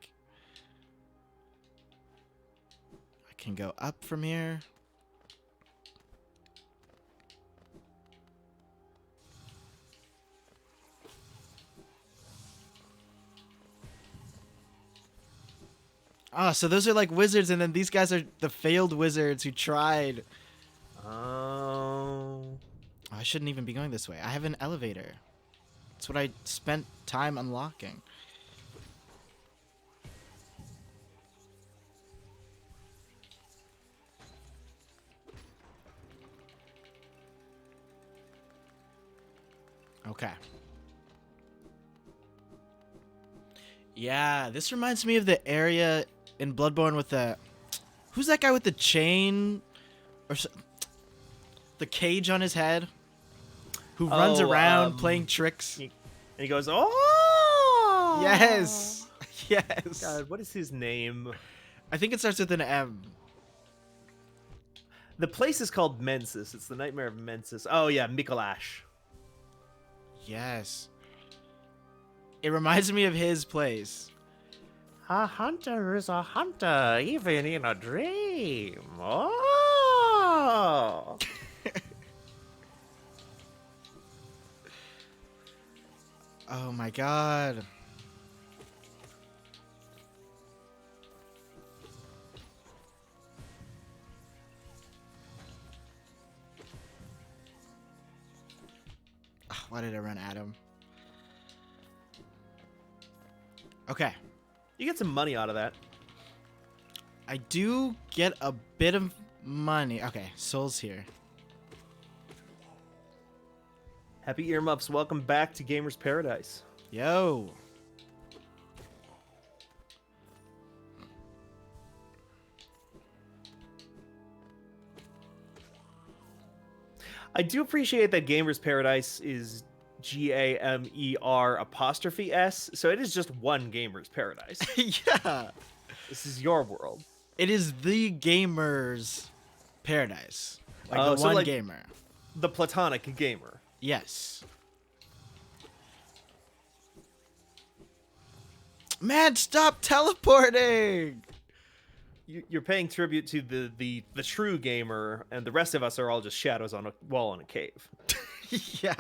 I can go up from here. Ah, so those are like wizards, and then these guys are the failed wizards who tried. Oh. I shouldn't even be going this way. I have an elevator. That's what I spent time unlocking. Okay. Yeah, this reminds me of the area in Bloodborne with the... Who's that guy with the chain? Or the cage on his head? Who runs around playing tricks? And he goes, oh! Yes! Yes! God, what is his name? I think it starts with an M. The place is called Mensis. It's the Nightmare of Mensis. Oh, yeah, Mikolash. Yes. It reminds me of his place. A hunter is a hunter, even in a dream. Oh! Oh my god. Why did I run at him? Okay. You get some money out of that. I do get a bit of money. Okay, Soul's here. Happy earmuffs. Welcome back to Gamer's Paradise. Yo. I do appreciate that Gamer's Paradise is GAMER''S, so it is just one Gamer's Paradise. Yeah. This is your world. It is the gamer's paradise. Like Oh, the so one like gamer. the platonic gamer. Yes. Man, stop teleporting! You're paying tribute to the true gamer, and the rest of us are all just shadows on a wall in a cave. Yeah.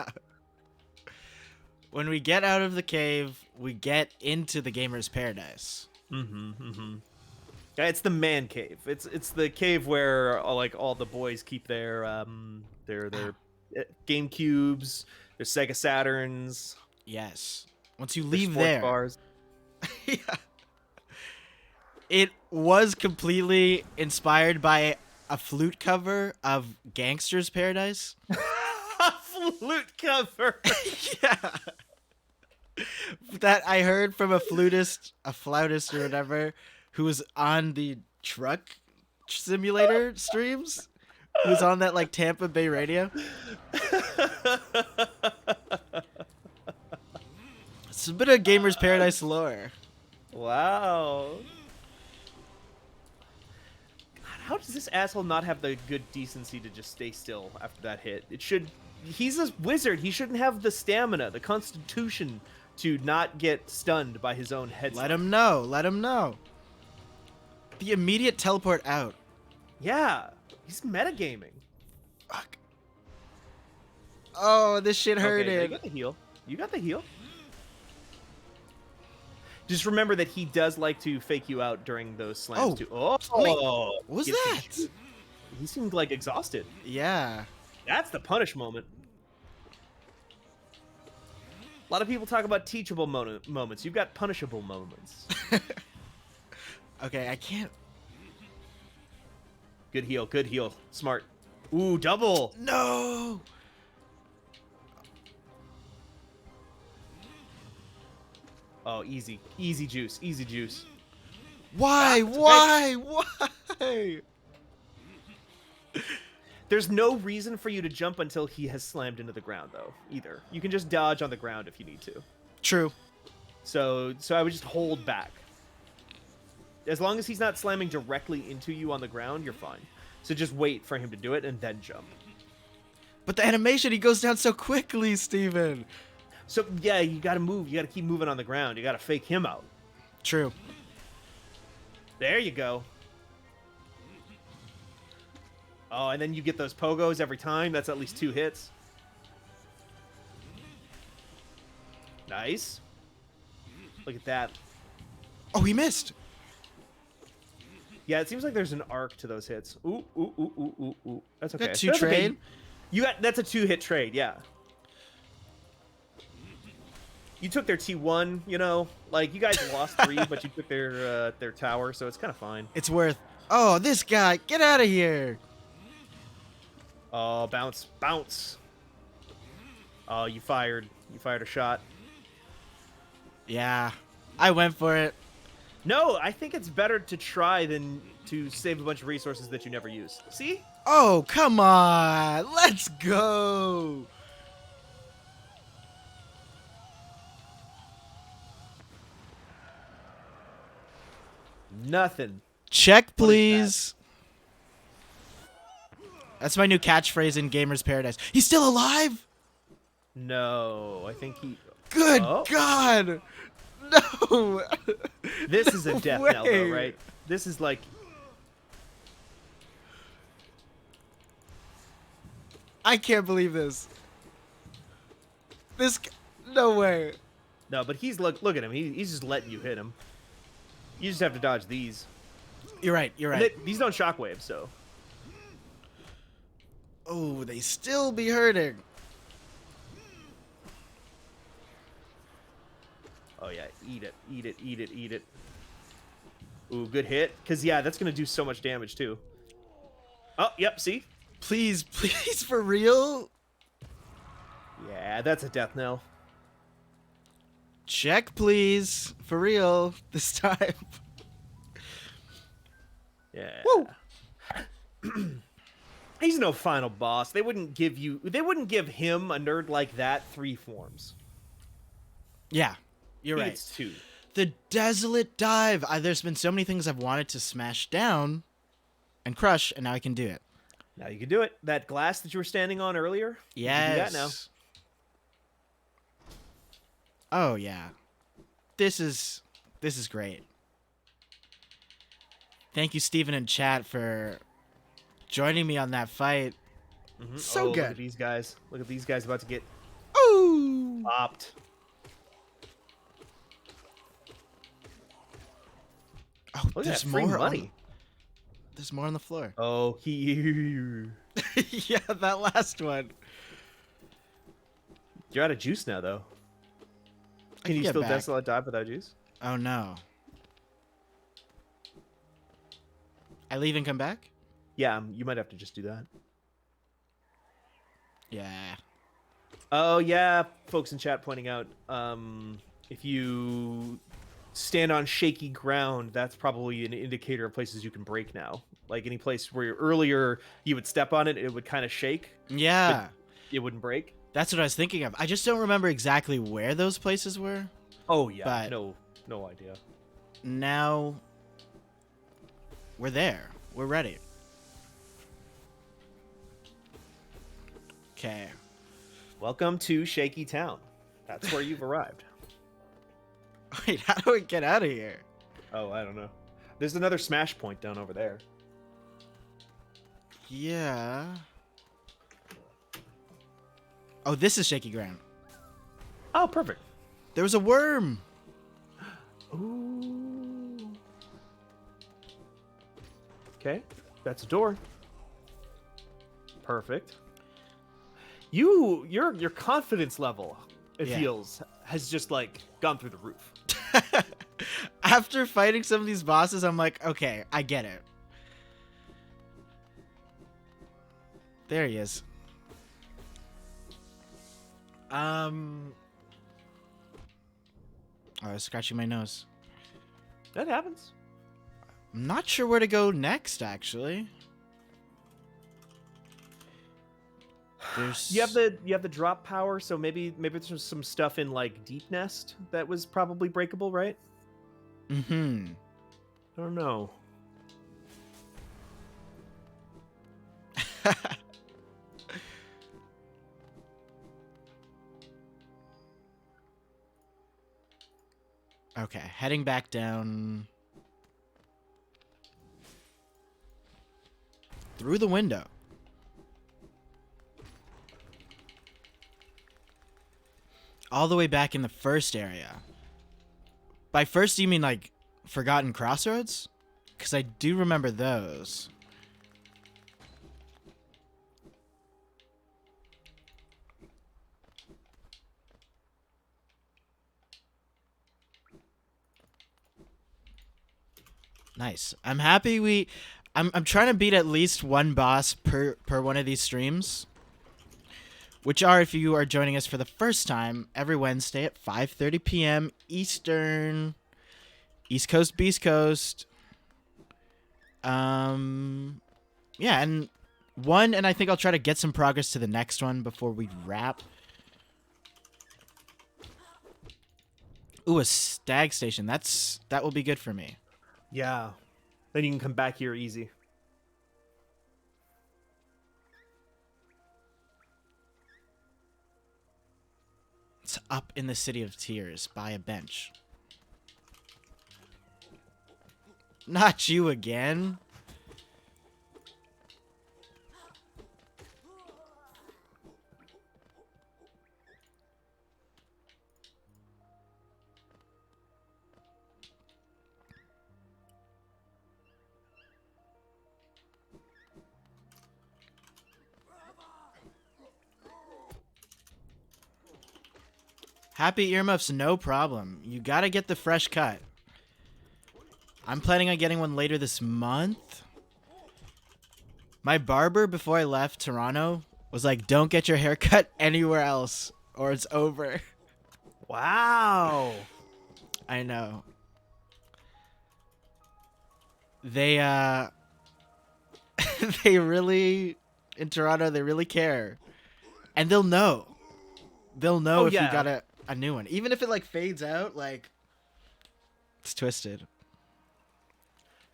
When we get out of the cave, we get into the gamer's paradise. Yeah, it's the man cave. It's the cave where like all the boys keep their Game Cubes, their Sega Saturns, Yes. Once you their leave sports there. bars. Yeah. It was completely inspired by a flute cover of Gangster's Paradise. Flute cover. Yeah. That I heard from a flautist or whatever, who was on the truck simulator streams. Who was on that like Tampa Bay radio. It's a bit of Gamer's Paradise lore. Wow. God, how does this asshole not have the good decency to just stay still after that hit? It should. He's a wizard. He shouldn't have the stamina, the constitution to not get stunned by his own head. Let him know. Let him know. The immediate teleport out. Yeah, he's metagaming. Fuck. Oh, this shit Okay, hurted. you got the heal. You got the heal. Just remember that he does like to fake you out during those slams too. Oh, what was gets to that? shoot. He seemed like exhausted. Yeah. That's the punish moment. A lot of people talk about teachable moments. You've got punishable moments. Okay, I can't. Good heal, good heal. Smart. Ooh, double. No. Oh, easy. Easy juice. Easy juice. Why? Why? There's no reason for you to jump until he has slammed into the ground, though, either. You can just dodge on the ground if you need to. True. So I would just hold back. As long as he's not slamming directly into you on the ground, you're fine. So just wait for him to do it and then jump. But the animation, he goes down so quickly, Steven. So, yeah, you gotta move. You gotta keep moving on the ground. You gotta fake him out. True. There you go. Oh, and then you get those pogos every time. That's at least 2 hits. Nice. Look at that. Oh, he missed. Yeah, it seems like there's an arc to those hits. Ooh, ooh, ooh, ooh, ooh, ooh. That's okay. That 2 That's okay. trade? That's a 2-hit trade, yeah. You took their T1, you know, like you guys lost 3, but you took their tower, so it's kind of fine. It's worth. Oh, this guy, get out of here. Oh, bounce, bounce. Oh, you fired a shot. Yeah, I went for it. No, I think it's better to try than to save a bunch of resources that you never use. See? Oh, come on. Let's go. Nothing. Check, please. That's my new catchphrase in Gamer's Paradise. He's still alive? No, I think he... Good Oh. God. No. This is a death knell, though, way. right? This is like... I can't believe this. No way. No, but he's... Look at him. He's just letting you hit him. You just have to dodge these. You're right. You're And right. these don't shockwave, so... Oh, they still be hurting. Oh, yeah. Eat it. Eat it. Eat it. Eat it. Ooh, good hit. Because, yeah, that's going to do so much damage, too. Oh, yep. See? Please, please, for real? Yeah, that's a death knell. Check, please. For real. This time. Yeah. Woo! He's no final boss. They wouldn't give him a nerd like that 3 forms. Yeah, you're He right. gets 2. The Desolate Dive. There's been so many things I've wanted to smash down and crush, and now I can do it. Now you can do it. That glass that you were standing on earlier. You can do that now. Yes. Oh yeah. This is great. Thank you, Steven and chat, for joining me on that fight. So Look good. at these guys. Look at these guys about to get Ooh. popped. Oh, Look at there's that free more money. There's more on the floor. Oh, Yeah, that last one. You're out of juice now, though. I Can you get still back. Desolate Dive without juice? Oh no. I leave and come back? Yeah, you might have to just do that. Yeah. Oh yeah, folks in chat pointing out, if you stand on shaky ground, that's probably an indicator of places you can break now. Like any place where earlier you would step on it, it would kind of shake. Yeah. It wouldn't break. That's what I was thinking of. I just don't remember exactly where those places were. Oh yeah, But no idea. now we're there. We're ready. Okay. Welcome to Shaky Town. That's where you've arrived. Wait, how do we get out of here? Oh, I don't know. There's another smash point down over there. Yeah. Oh, this is shaky ground. Oh, perfect. There was a worm. Ooh. Okay, that's a door. Perfect. Your confidence level, it Yeah. feels, has just like gone through the roof. After fighting some of these bosses, I'm like, okay, I get it. There he is. Oh, I was scratching my nose. That happens. I'm not sure where to go next, actually. There's... You have the drop power, so maybe there's some stuff in like Deep Nest that was probably breakable, right? Mm-hmm. I don't know. Okay, heading back down. Through the window. All the way back in the first area. By first, do you mean like Forgotten Crossroads? Because I do remember those. Nice. I'm happy I'm trying to beat at least one boss per one of these streams. Which are, if you are joining us for the first time, every Wednesday at 5:30 p.m. Eastern. East Coast, Beast Coast. Yeah, and I think I'll try to get some progress to the next one before we wrap. Ooh, a stag station. That will be good for me. Yeah. Then you can come back here easy. It's up in the City of Tears by a bench. Not you again. Happy earmuffs, no problem. You gotta get the fresh cut. I'm planning on getting one later this month. My barber, before I left Toronto, was like, don't get your hair cut anywhere else, or it's over. Wow. I know. They, they really, in Toronto, they really care. And they'll know. They'll know Oh, if yeah. you got a new one. Even if it, like, fades out, like, it's twisted.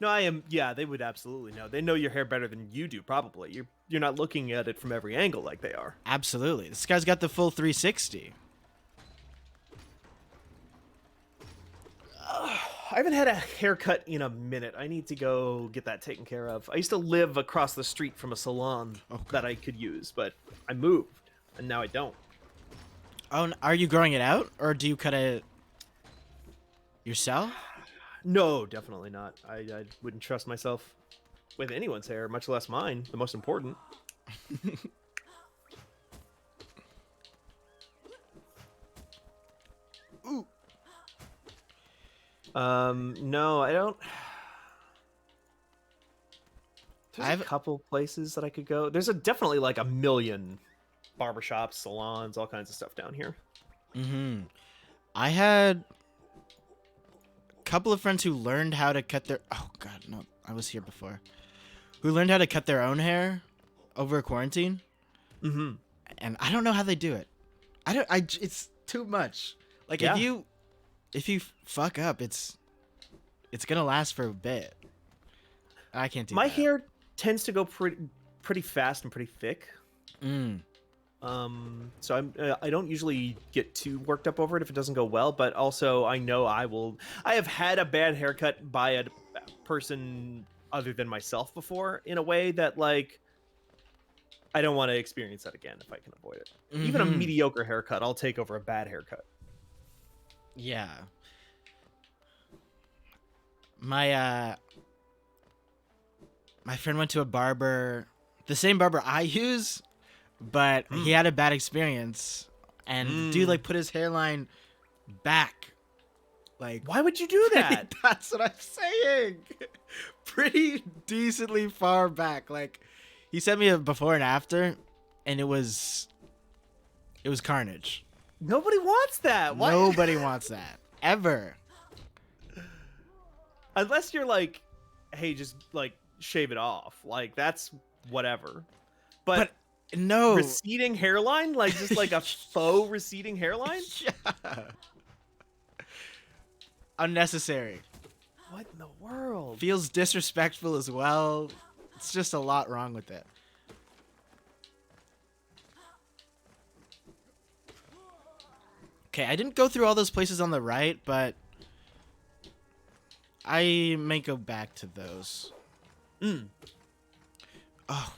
No, I am. Yeah, they would absolutely know. They know your hair better than you do, probably. You're not looking at it from every angle like they are. Absolutely. This guy's got the full 360. I haven't had a haircut in a minute. I need to go get that taken care of. I used to live across the street from a salon that I could use, but I moved, and now I don't. Oh, are you growing it out, or do you cut it yourself? No, definitely not. I wouldn't trust myself with anyone's hair, much less mine, the most important. Ooh. No, I don't. There's I've- a couple places that I could go. There's definitely like a million barbershops, salons, all kinds of stuff down here. Mm-hmm. I had a couple of friends who learned how to cut their... Oh, God, no. I was here before. Who learned how to cut their own hair over quarantine. Mm-hmm. And I don't know how they do it. It's too much. Like, Yeah. if you fuck up, it's gonna last for a bit. I can't do My that. hair tends to go pretty fast and pretty thick. Mm. So I don't usually get too worked up over it if it doesn't go well, but also I know I have had a bad haircut by a person other than myself before in a way that, like, I don't want to experience that again if I can avoid it. Even a Mhm. mediocre haircut, I'll take over a bad haircut. Yeah. My friend went to a barber, the same barber I use, but he had a bad experience, and dude like put his hairline back. Like, Why would you do that? that's what I'm saying. Pretty decently far back. Like, he sent me a before and after, and it was carnage. Nobody wants that. Why? Nobody wants that ever. Unless you're like, hey, just like shave it off. Like, that's whatever. But No. receding hairline, like just like a faux receding hairline. Yeah. Unnecessary. What in the world? Feels disrespectful as well. It's just a lot wrong with it. Okay, I didn't go through all those places on the right, but I may go back to those. Oh,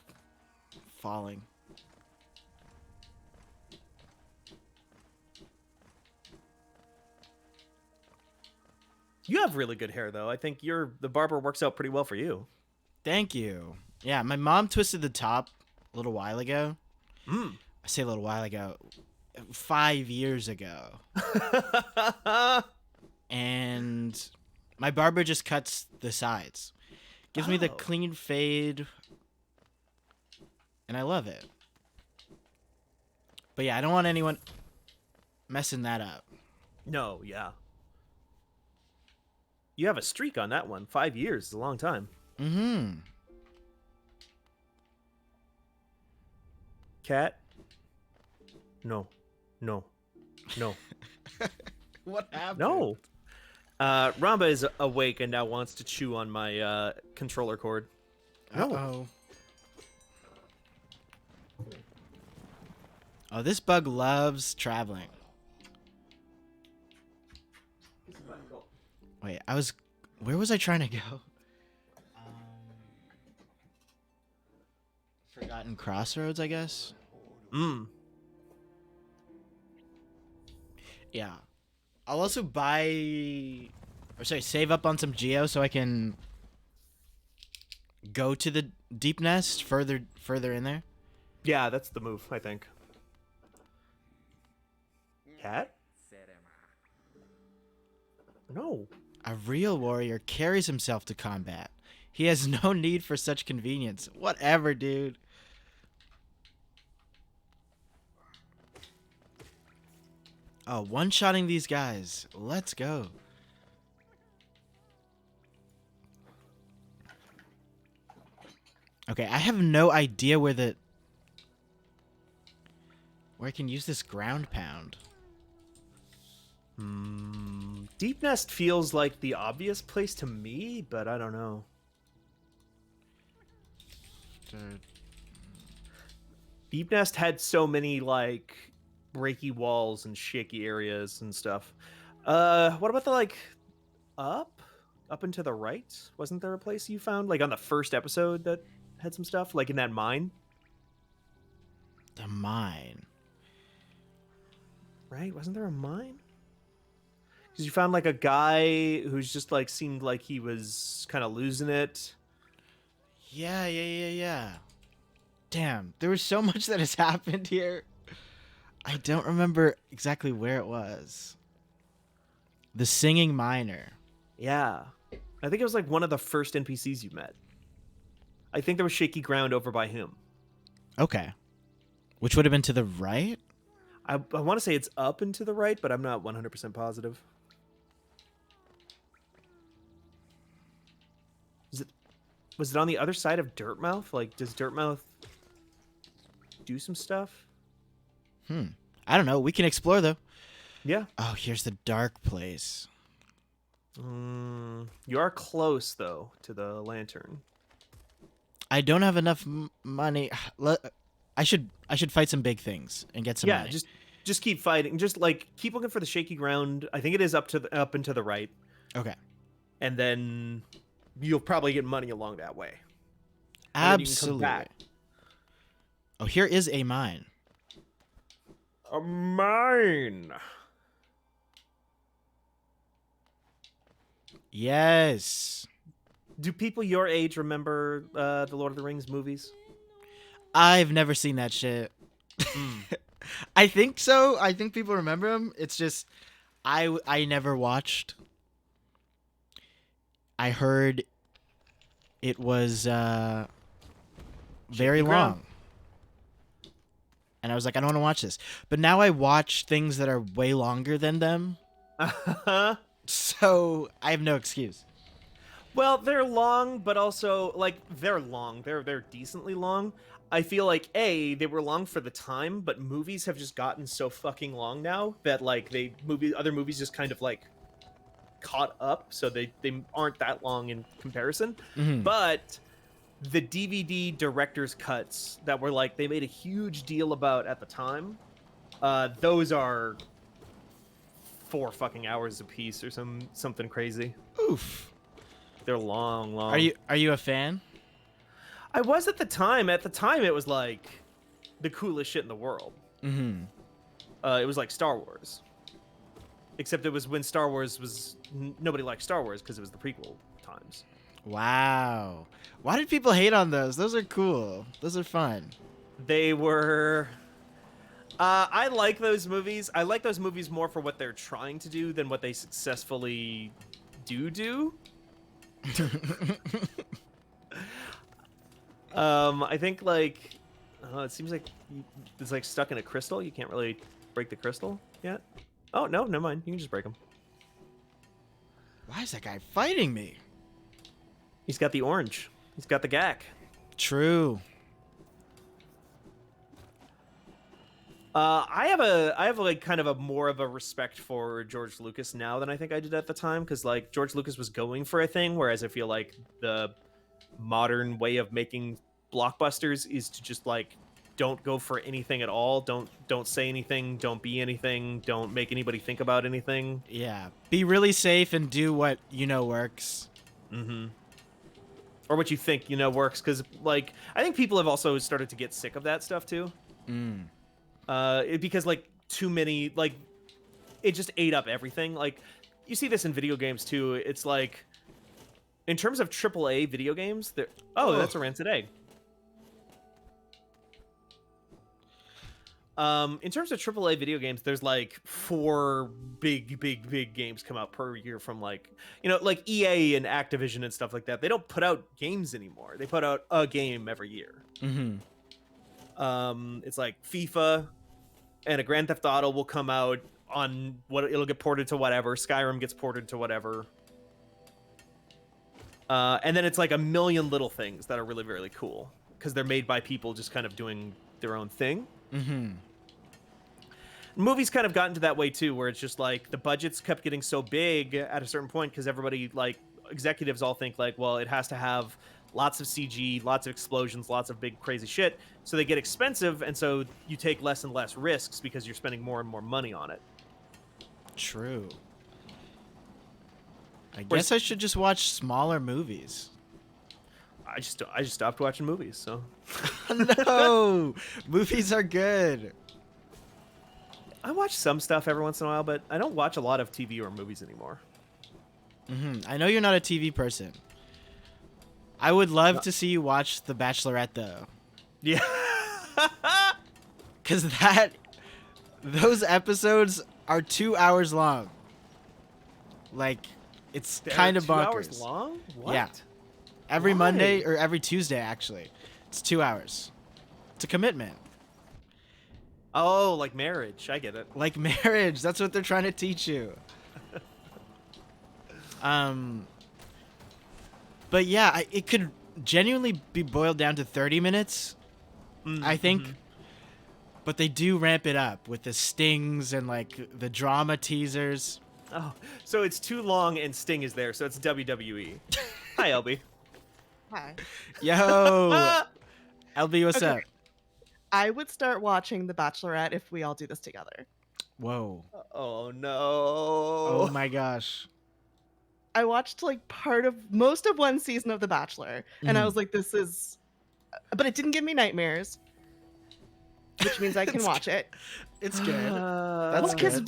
falling. You have really good hair, though. I think the barber works out pretty well for you. Thank you. Yeah, my mom twisted the top a little while ago. I say a little while ago, 5 years ago. And my barber just cuts the sides. Gives me the Oh. clean fade. And I love it. But yeah, I don't want anyone messing that up. No, yeah. You have a streak on that one. 5 years is a long time. Mm-hmm. Cat? No. No. No. What happened? No. Ramba is awake and now wants to chew on my controller cord. No. Uh-oh. Oh, this bug loves traveling. Wait, where was I trying to go? Forgotten Crossroads, I guess? Yeah. I'll also save up on some Geo so I can go to the deep nest further in there. Yeah, that's the move, I think. Cat? No. A real warrior carries himself to combat. He has no need for such convenience. Whatever, dude. Oh, one-shotting these guys. Let's go. Okay, I have no idea where I can use this ground pound. Deep Nest feels like the obvious place to me, but I don't know. Deep Nest had so many like breaky walls and shaky areas and stuff. What about the like up and to the right? Wasn't there a place you found like on the first episode that had some stuff like in that mine? The mine. Right? Wasn't there a mine? Because you found like a guy who's just like seemed like he was kind of losing it. Yeah. Damn, there was so much that has happened here. I don't remember exactly where it was. The singing miner. Yeah. I think it was like one of the first NPCs you met. I think there was shaky ground over by him. Okay. Which would have been to the right? I want to say it's up and to the right, but I'm not 100% positive. Was it on the other side of Dirtmouth? Like, does Dirtmouth do some stuff? I don't know. We can explore, though. Yeah. Oh, here's the dark place. You are close, though, to the lantern. I don't have enough money. I should fight some big things and get some money. Just keep fighting. Just like keep looking for the shaky ground. I think it is up and to the right. Okay. And then you'll probably get money along that way. Absolutely. Oh, here is a mine. A mine. Yes. Do people your age remember the Lord of the Rings movies? I've never seen that shit. I think so. I think people remember them. It's just I never watched. I heard it was very long. And I was like, I don't want to watch this. But now I watch things that are way longer than them. So I have no excuse. Well, they're long, but also like they're long. They're decently long. I feel like they were long for the time, but movies have just gotten so fucking long now that like other movies just kind of like caught up, so they aren't that long in comparison. But the DVD director's cuts that were like they made a huge deal about at the time, those are 4 fucking hours a piece or something crazy. Oof. They're long. Are you a fan? I was at the time. At the time, it was like the coolest shit in the world. It was like Star Wars, except it was when Star Wars was nobody liked Star Wars because it was the prequel times. Wow. Why did people hate on those? Those are cool. Those are fun. They were. I like those movies. I like those movies more for what they're trying to do than what they successfully do. I think like it seems like it's like stuck in a crystal. You can't really break the crystal yet. Oh no, never mind. You can just break them. Why is that guy fighting me? He's got the orange. He's got the gack. True. I have like kind of a more of a respect for George Lucas now than I think I did at the time, because like George Lucas was going for a thing, whereas I feel like the modern way of making blockbusters is to just like don't go for anything at all, don't say anything, don't be anything, don't make anybody think about anything. Yeah. Be really safe and do what you know works. Or what you think works, because like I think people have also started to get sick of that stuff too. Because like too many, like it just ate up everything. Like you see this in video games too. It's like in terms of AAA video games, that's a rancid egg. In terms of AAA video games, there's like 4 big games come out per year from like like EA and Activision and stuff like that. They don't put out games anymore. They put out a game every year. It's like FIFA and a Grand Theft Auto will come out on it'll get ported to whatever. Skyrim gets ported to whatever. And then it's like a million little things that are really, really cool because they're made by people just kind of doing their own thing. Movies kind of gotten to that way too, where it's just like the budgets kept getting so big at a certain point because everybody, like executives all think like, well, it has to have lots of CG, lots of explosions, lots of big crazy shit. So they get expensive, and so you take less and less risks because you're spending more and more money on it. True. I Whereas- guess I should just watch smaller movies. I just stopped watching movies, so No, movies are good. I watch some stuff every once in a while, but I don't watch a lot of TV or movies anymore. I know you're not a TV person. I would love to see you watch The Bachelorette, though. Yeah. Because those episodes are 2 hours long. Like, it's kind of 2 bonkers. hours long? What? Yeah. Every Why? Monday, or every Tuesday, actually. It's 2 hours. It's a commitment. Oh, like marriage. I get it. Like marriage. That's what they're trying to teach you. But yeah, it could genuinely be boiled down to 30 minutes, I think. But they do ramp it up with the stings and like the drama teasers. Oh, so it's too long and Sting is there, so it's WWE. Hi, LB. Hi. Yo, LB, what's Okay. up? I would start watching The Bachelorette if we all do this together. Whoa. Oh no. Oh my gosh. I watched like most of one season of The Bachelor, and I was like, this is. But it didn't give me nightmares, which means I can watch it. It's good. That's That's Because good.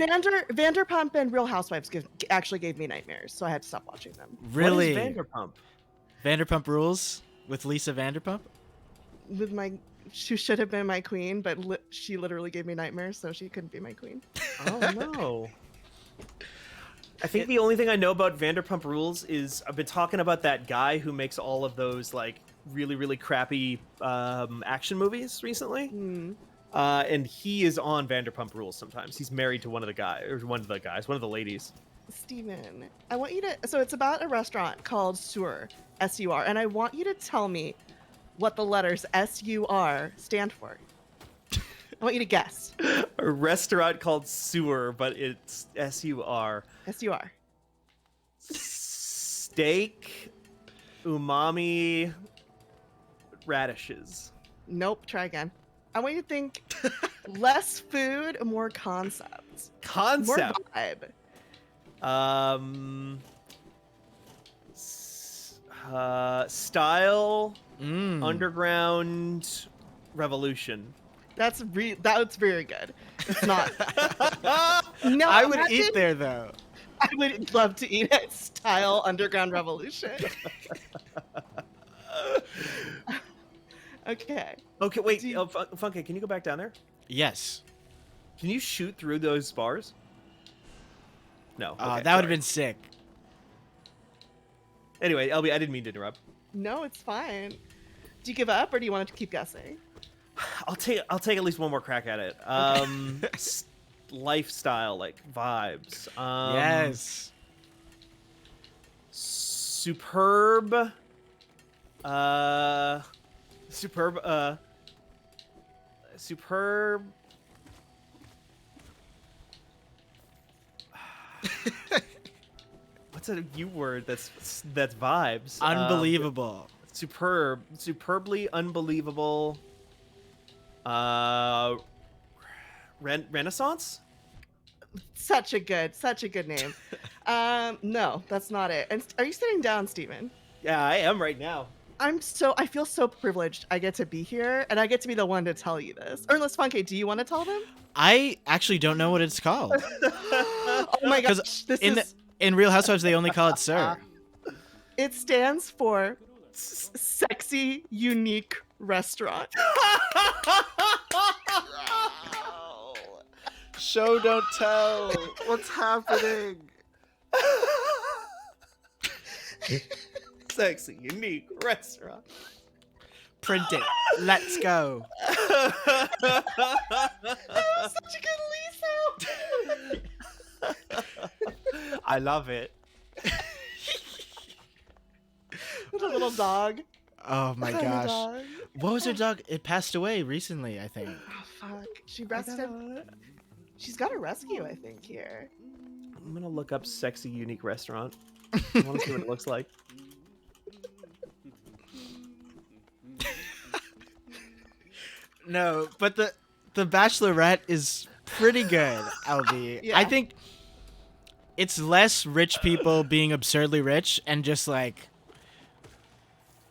Vanderpump and Real Housewives actually gave me nightmares, so I had to stop watching them. Really? What is Vanderpump? Vanderpump Rules with Lisa Vanderpump? With she should have been my queen, but she literally gave me nightmares, so she couldn't be my queen. Oh no. I think the only thing I know about Vanderpump Rules is I've been talking about that guy who makes all of those like really, really crappy action movies recently. And he is on Vanderpump Rules sometimes. He's married to one of the ladies. Steven, I want you to. So it's about a restaurant called Sur, S-U-R, and I want you to tell me what the letters S-U-R stand for. I want you to guess. A restaurant called Sewer, but it's S-U-R. S-U-R. Steak, umami, radishes. Nope, try again. I want you to think less food, more concepts. Concept. More vibe. Style, Mm. underground, revolution. That's very good. It's not. No, I would imagine- eat there, though. I would love to eat at Style Underground Revolution. Okay. Okay, wait. Do you- Funky, can you go back down there? Yes. Can you shoot through those bars? No. Okay, That would sorry. have been sick. Anyway, LB, I didn't mean to interrupt. No, it's fine. Do you give up or do you want to keep guessing? I'll take at least one more crack at it. Lifestyle, like vibes. Yes. Superb. Superb. What's a U word that's vibes? Unbelievable. Superbly unbelievable. Renaissance. Such a good name. No, that's not it. And are you sitting down, Steven? Yeah, I am right now. I feel so privileged. I get to be here and I get to be the one to tell you this. Or unless Funky, do you want to tell them? I actually don't know what it's called. Oh my gosh, 'Cause this in is in Real Housewives, they only call it Sir. it stands for Sexy Unique Restaurant. Show, don't tell. What's happening? Sexy, unique restaurant. Print it. Let's go. That was such a good Lisa. I love it. With a little dog. Oh my Tiny gosh. dog. What was her dog? It passed away recently, I think. Oh fuck. She rested. She's got a rescue, I think, here. I'm gonna look up sexy, unique restaurant. I want to see what it looks like. No, but the Bachelorette is pretty good, LB. Yeah. I think it's less rich people being absurdly rich and just like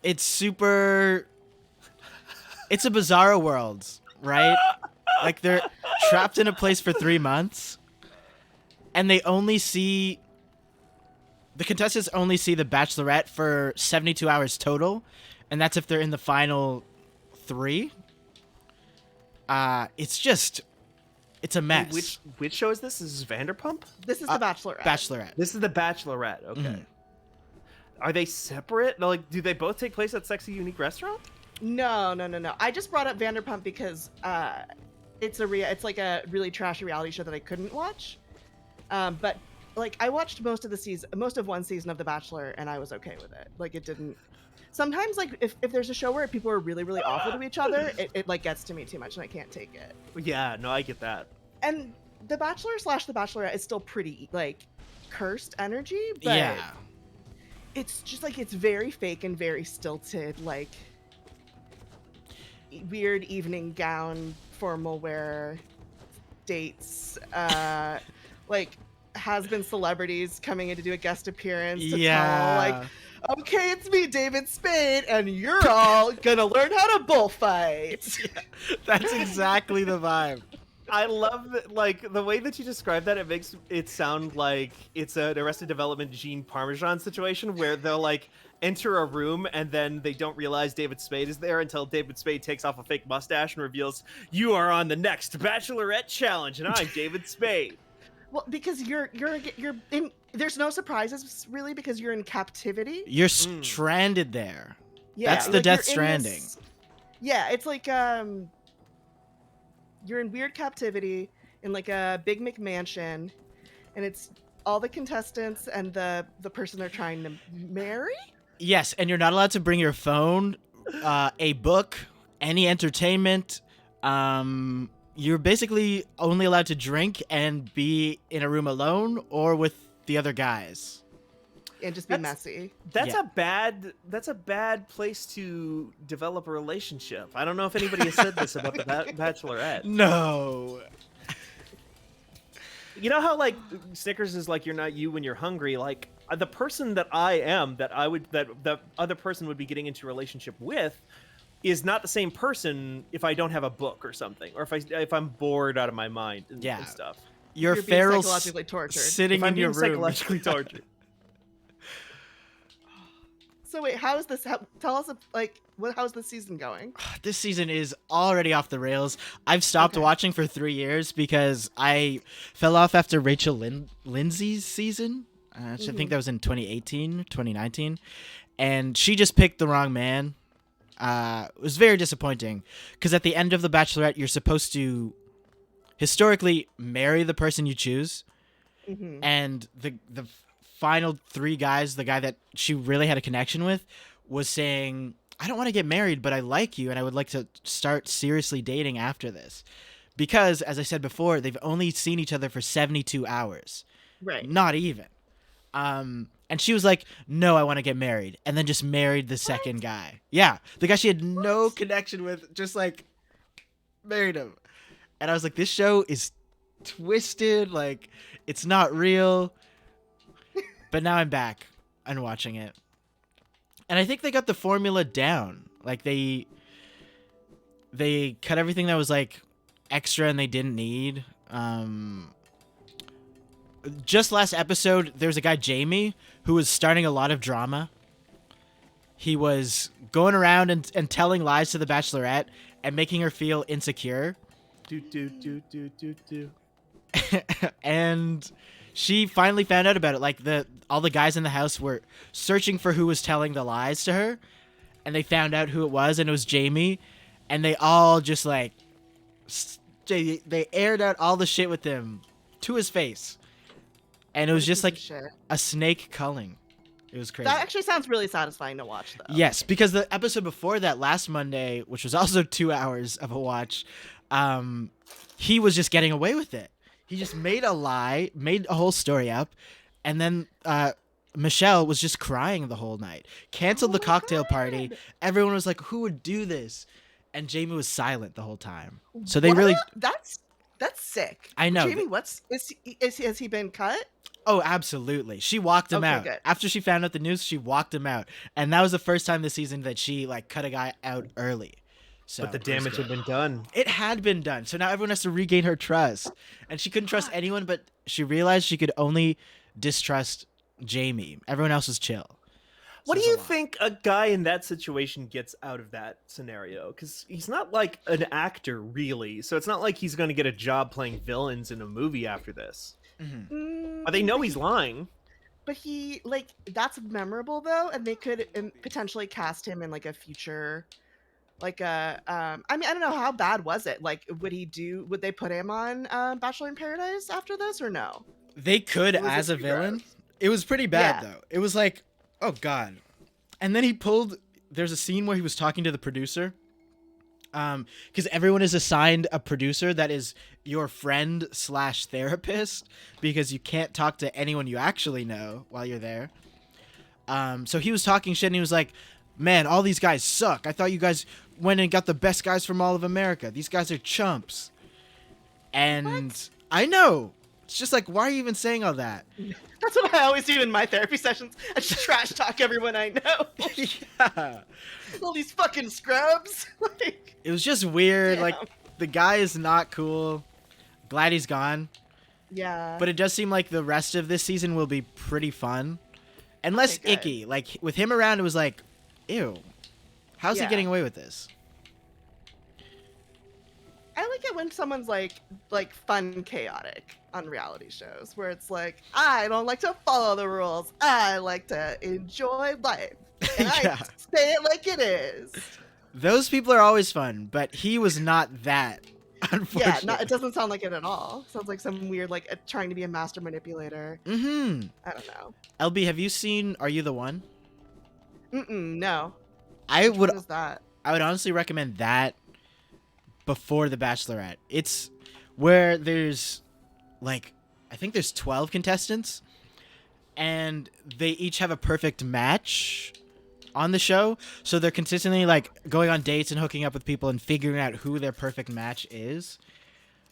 it's super. It's a bizarro world, right? Like they're trapped in a place for 3 months, and they only see the contestants only see the Bachelorette for 72 hours total, and that's if they're in the final 3. It's a mess. Wait, which show is this? This is Vanderpump? This is the Bachelorette. Bachelorette. This is the Bachelorette. Okay. Mhm. Are they separate? Like, do they both take place at Sexy Unique Restaurant? No. I just brought up Vanderpump because it's like a really trashy reality show that I couldn't watch. But like I watched most of one season of The Bachelor, and I was okay with it. Like it didn't. Sometimes like if there's a show where people are really really awful to each other, it like gets to me too much and I can't take it. Yeah, no, I get that. And The Bachelor / The Bachelorette is still pretty like cursed energy, but Yeah. it's just like it's very fake and very stilted, like weird evening gown, formal wear, dates, like has-been celebrities coming in to do a guest appearance to tell, like, okay, it's me, David Spade, and you're all gonna learn how to bullfight. That's exactly the vibe. I love like the way that you describe that. It makes it sound like it's an Arrested Development Gene Parmesan situation where they'll like enter a room and then they don't realize David Spade is there until David Spade takes off a fake mustache and reveals, "You are on the next Bachelorette challenge, and I'm David Spade." Well, because you're in. There's no surprises really because you're in captivity. You're stranded there. Yeah, That's the like, Death you're in Stranding. Yeah, it's like you're in weird captivity in like a big McMansion, and it's all the contestants and the person they're trying to marry. Yes, and you're not allowed to bring your phone, a book, any entertainment. You're basically only allowed to drink and be in a room alone or with the other guys. And just be messy. That's Yeah. that's a bad place to develop a relationship. I don't know if anybody has said this about the Bachelorette. No. You know how like Snickers is like you're not you when you're hungry. Like the person that I am, that the other person would be getting into a relationship with, is not the same person if I don't have a book or something, or if I'm bored out of my mind and, Yeah. and stuff. You're being feral psychologically tortured. sitting If I'm in your being room. psychologically tortured. So wait, how is this? Tell us, like, how's this season going? This season is already off the rails. I've stopped Okay. watching for 3 years because I fell off after Rachel Lindsay's season. I think that was in 2018, 2019. And she just picked the wrong man. It was very disappointing because at the end of The Bachelorette, you're supposed to historically marry the person you choose. And the final 3 guys, the guy that she really had a connection with, was saying, "I don't want to get married, but I like you, and I would like to start seriously dating after this." Because, as I said before, they've only seen each other for 72 hours. Right. Not even. And she was like, "No, I want to get married," and then just married the second guy. Yeah, the guy she had no connection with, just like married him. And I was like, this show is twisted, like it's not real. But now I'm back and watching it. And I think they got the formula down. Like they cut everything that was like extra and they didn't need. Just last episode, there was a guy, Jamie, who was starting a lot of drama. He was going around and telling lies to the Bachelorette and making her feel insecure. Do. And she finally found out about it. Like all the guys in the house were searching for who was telling the lies to her, and they found out who it was, and it was Jamie. And they all just like they aired out all the shit with him to his face, and it was just like Shit. a snake culling. It was crazy. That actually sounds really satisfying to watch, though. Yes, because the episode before that, last Monday, which was also 2 hours of a watch, he was just getting away with it. He just made a lie, made a whole story up, and then Michelle was just crying the whole night. Canceled the cocktail party. Everyone was like, "Who would do this?" and Jamie was silent the whole time. So they What? really, That's sick. I know. Jamie, has he been cut? Oh, absolutely. She walked him Okay, out. good. After she found out the news, she walked him out. And that was the first time this season that she like cut a guy out early. So But the it was damage good. had been done. It had been done. So now everyone has to regain her trust. And she couldn't trust anyone, but she realized she could only distrust Jamie. Everyone else was chill. What do there's a you lot. think a guy in that situation gets out of that scenario? Because he's not like an actor, really. So it's not like he's going to get a job playing villains in a movie after this. Mhm. But they know he's lying. But he like that's memorable though, and they could potentially cast him in like a future, like a I mean I don't know, how bad was it? Like would they put him on Bachelor in Paradise after this or no? They could Or was it as a too villain. gross? It was pretty bad Yeah. though. It was like, oh god. And then there's a scene where he was talking to the producer. Because everyone is assigned a producer that is your friend / therapist, because you can't talk to anyone you actually know while you're there. So he was talking shit and he was like, man, all these guys suck. I thought you guys went and got the best guys from all of America. These guys are chumps. And What? I know. It's just like, why are you even saying all that? That's what I always do in my therapy sessions. I just trash talk everyone I know. Yeah. All these fucking scrubs. Like, It was just weird. Like, damn. the guy is not cool. Glad he's gone. Yeah. But it does seem like the rest of this season will be pretty fun. And less Okay, good. icky. Like, with him around, it was like, ew. How's he Yeah. getting away with this? I like it when someone's like fun chaotic on reality shows where it's like, I don't like to follow the rules. I like to enjoy life. And Yeah. I say it like it is. Those people are always fun, but he was not that, Yeah, unfortunately. it doesn't sound like it at all. Sounds like some weird like trying to be a master manipulator. Mm-hmm. I don't know. LB, have you seen Are You the One? No. I Which would one is that? honestly recommend that before The Bachelorette. It's where there's like, I think there's 12 contestants and they each have a perfect match on the show. So they're consistently like going on dates and hooking up with people and figuring out who their perfect match is.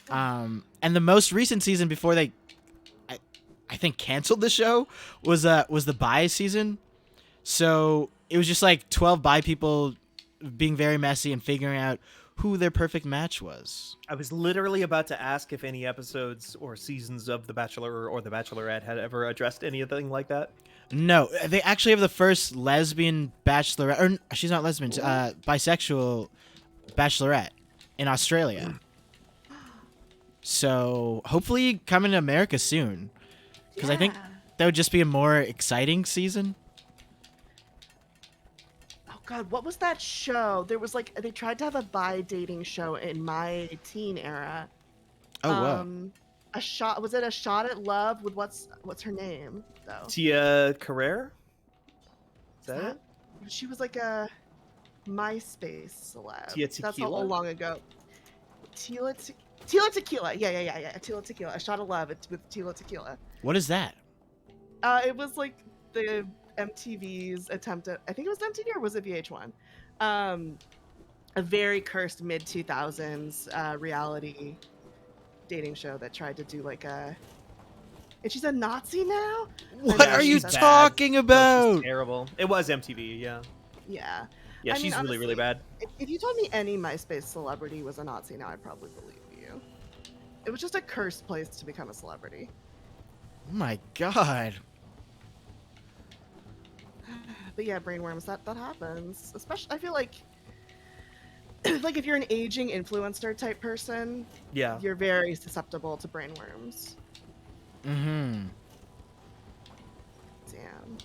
And the most recent season before they I think canceled the show was the bi season. So it was just like 12 bi people being very messy and figuring out who their perfect match was. I was literally about to ask if any episodes or seasons of The Bachelor or The Bachelorette had ever addressed anything like that. No, they actually have the first lesbian bachelorette, or she's not lesbian, bisexual bachelorette in Australia. So hopefully coming to America soon, because I think Yeah. that would just be a more exciting season. Oh god, what was that show? There was like they tried to have a bi dating show in my teen era. Oh wow. Was it A Shot at Love with what's her name though? Tia Carrere? Is that it? She was like a MySpace celeb. Tia That's how Tequila? long ago. Tila Tequila. Yeah. Tila Tequila. A Shot of Love. It's with Tila Tequila. What is that? It was like the MTV's attempt at, I think it was MTV or was it VH1? A very cursed mid 2000s reality dating show that tried to do like a. And she's a Nazi now? What know, are you she's bad. talking No, she's about? terrible. It was MTV, yeah. Yeah. Yeah, I mean, she's really, really honestly, bad. If you told me any MySpace celebrity was a Nazi now, I'd probably believe you. It was just a cursed place to become a celebrity. Oh my god. But yeah, brainworms, that happens. Especially, I feel like, like if you're an aging influencer type person, Yeah. you're very susceptible to brainworms. Mm-hmm. Damn.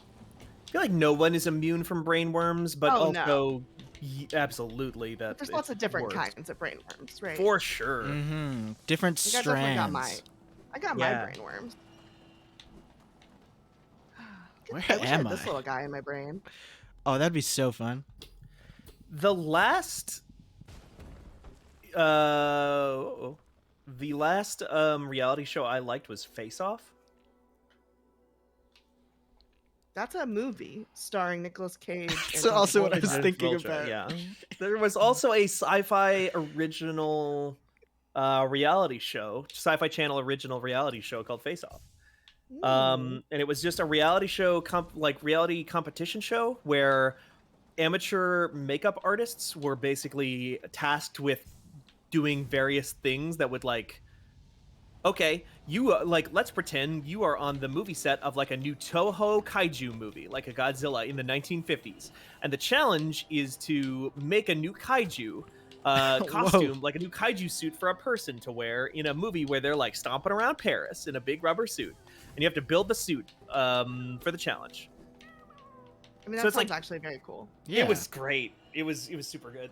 I feel like no one is immune from brainworms, but Oh, no. also absolutely that. But there's lots of it's different worse. kinds of brainworms, right? For sure. Mm-hmm. Different Like, I definitely got strands. I got Yeah. my brainworms. Where I wish I am had this I? little guy in my brain. Oh, that'd be so fun. The last reality show I liked was Face Off. That's a movie starring Nicolas Cage. That's and John also what I Travolta. was thinking Vulture, about. Yeah. There was also a sci-fi original reality show, Sci-Fi Channel original reality show called Face Off. Ooh. And it was just a reality show, reality competition show where amateur makeup artists were basically tasked with doing various things that would like, okay, you like, let's pretend you are on the movie set of like a new Toho kaiju movie, like a Godzilla in the 1950s, and the challenge is to make a new kaiju costume, like a new kaiju suit for a person to wear in a movie where they're like stomping around Paris in a big rubber suit, and you have to build the suit for the challenge. I mean, So that it's sounds like- actually very cool. Yeah. It was great. It was super good.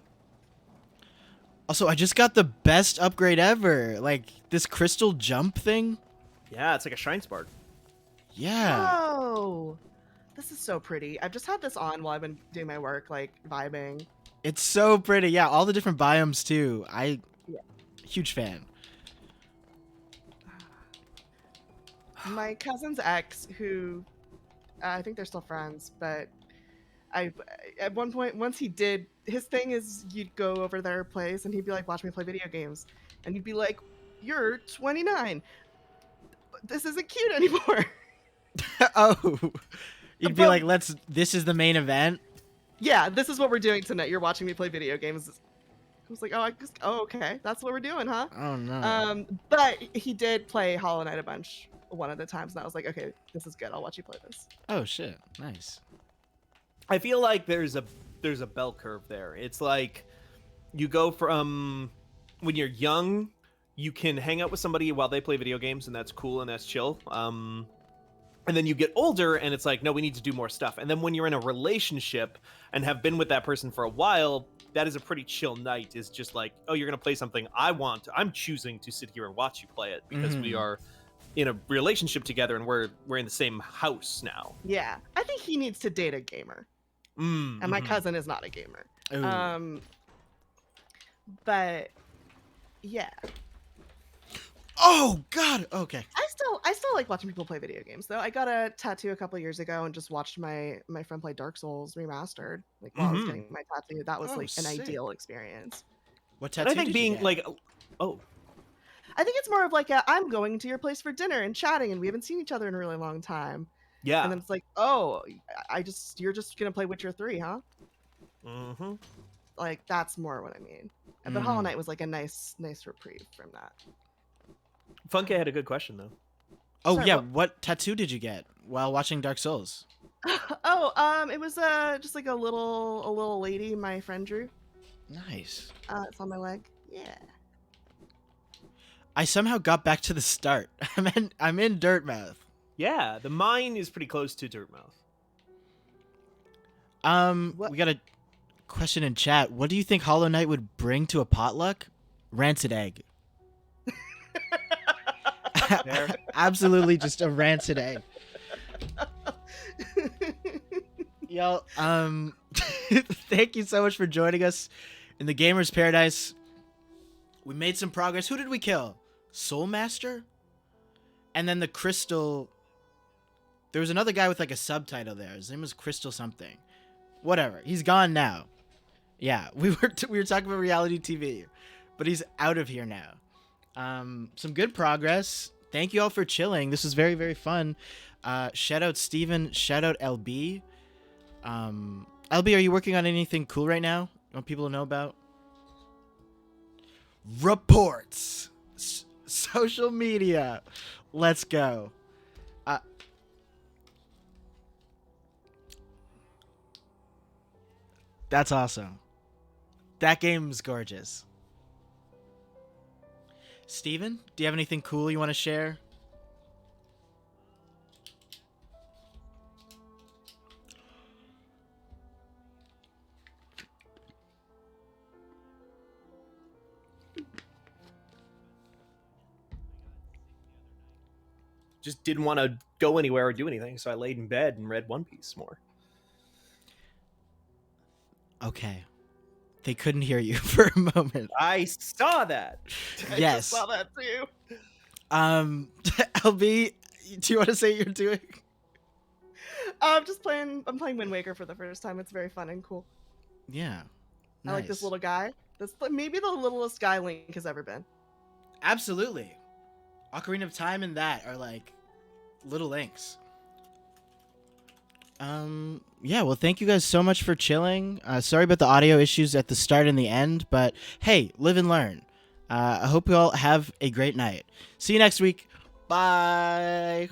Also, I just got the best upgrade ever. Like this crystal jump thing. Yeah, it's like a shrine spark. Yeah. Oh, this is so pretty. I've just had this on while I've been doing my work, like vibing. It's so pretty. Yeah, all the different biomes too. Yeah. Huge fan. My cousin's ex, who I think they're still friends, but at one point, once he did, his thing is you'd go over their place and he'd be like, watch me play video games. And you'd be like, you're 29. This isn't cute anymore. Oh. You'd be But- like, this is the main event. Yeah, this is what we're doing tonight. You're watching me play video games. I was like, oh, okay. That's what we're doing, huh? Oh no. But he did play Hollow Knight a bunch one of the times, and I was like, okay, this is good. I'll watch you play this. Oh shit. Nice. I feel like there's a bell curve there. It's like you go from when you're young, you can hang out with somebody while they play video games, and that's cool and that's chill. And then you get older, and it's like, no, we need to do more stuff. And then when you're in a relationship and have been with that person for a while, that is a pretty chill night. Is just like, oh, you're gonna play something I'm choosing to sit here and watch you play it because we Mhm. are in a relationship together and we're in the same house now. Yeah, I think he needs to date a gamer, and my cousin is not a gamer. Ooh. But yeah, Oh god. Okay. I still like watching people play video games though. I got a tattoo a couple years ago and just watched my friend play Dark Souls remastered. Like while I was Mhm. getting my tattoo, that was Oh, like an sick. ideal experience. What And tattoo I think did you being get? like, oh, I think it's more of like I'm going to your place for dinner and chatting, and we haven't seen each other in a really long time. yeah. And then it's like, oh, you're just gonna play Witcher 3, huh? Mm-hmm. Like that's more what I mean. But Hollow Mm. Knight was like a nice reprieve from that. Funke had a good question though. Oh Sorry, yeah. what- What tattoo did you get while watching Dark Souls? It was just like a little lady my friend drew. Nice. It's on my leg. Yeah. I somehow got back to the start. I'm in Dirtmouth. Yeah, the mine is pretty close to Dirtmouth. What- We got a question in chat. What do you think Hollow Knight would bring to a potluck? Rancid egg. There. Absolutely, just a rancid egg. Yo, thank you so much for joining us in the Gamer's Paradise. We made some progress. Who did we kill? Soulmaster? And then the Crystal. There was another guy with like a subtitle there. His name was Crystal something. Whatever. He's gone now. Yeah, we were talking about reality TV, but he's out of here now. Some good progress. Thank you all for chilling. This was very, very fun. Shout out Steven. Shout out LB. LB, are you working on anything cool right now? You want people to know about? Reports. Social media. Let's go. That's awesome. That game's gorgeous. Steven, do you have anything cool you want to share? Just didn't want to go anywhere or do anything, so I laid in bed and read One Piece more. Okay. They couldn't hear you for a moment. I saw that. I Yes. just saw that too. LB, do you want to say what you're doing? I'm just playing. I'm playing Wind Waker for the first time. It's very fun and cool. Yeah. I like this little guy. This maybe the littlest guy Link has ever been. Absolutely. Ocarina of Time and that are like little links. Yeah, well, thank you guys so much for chilling. Sorry about the audio issues at the start and the end, but hey, live and learn. I hope you all have a great night. See you next week. Bye.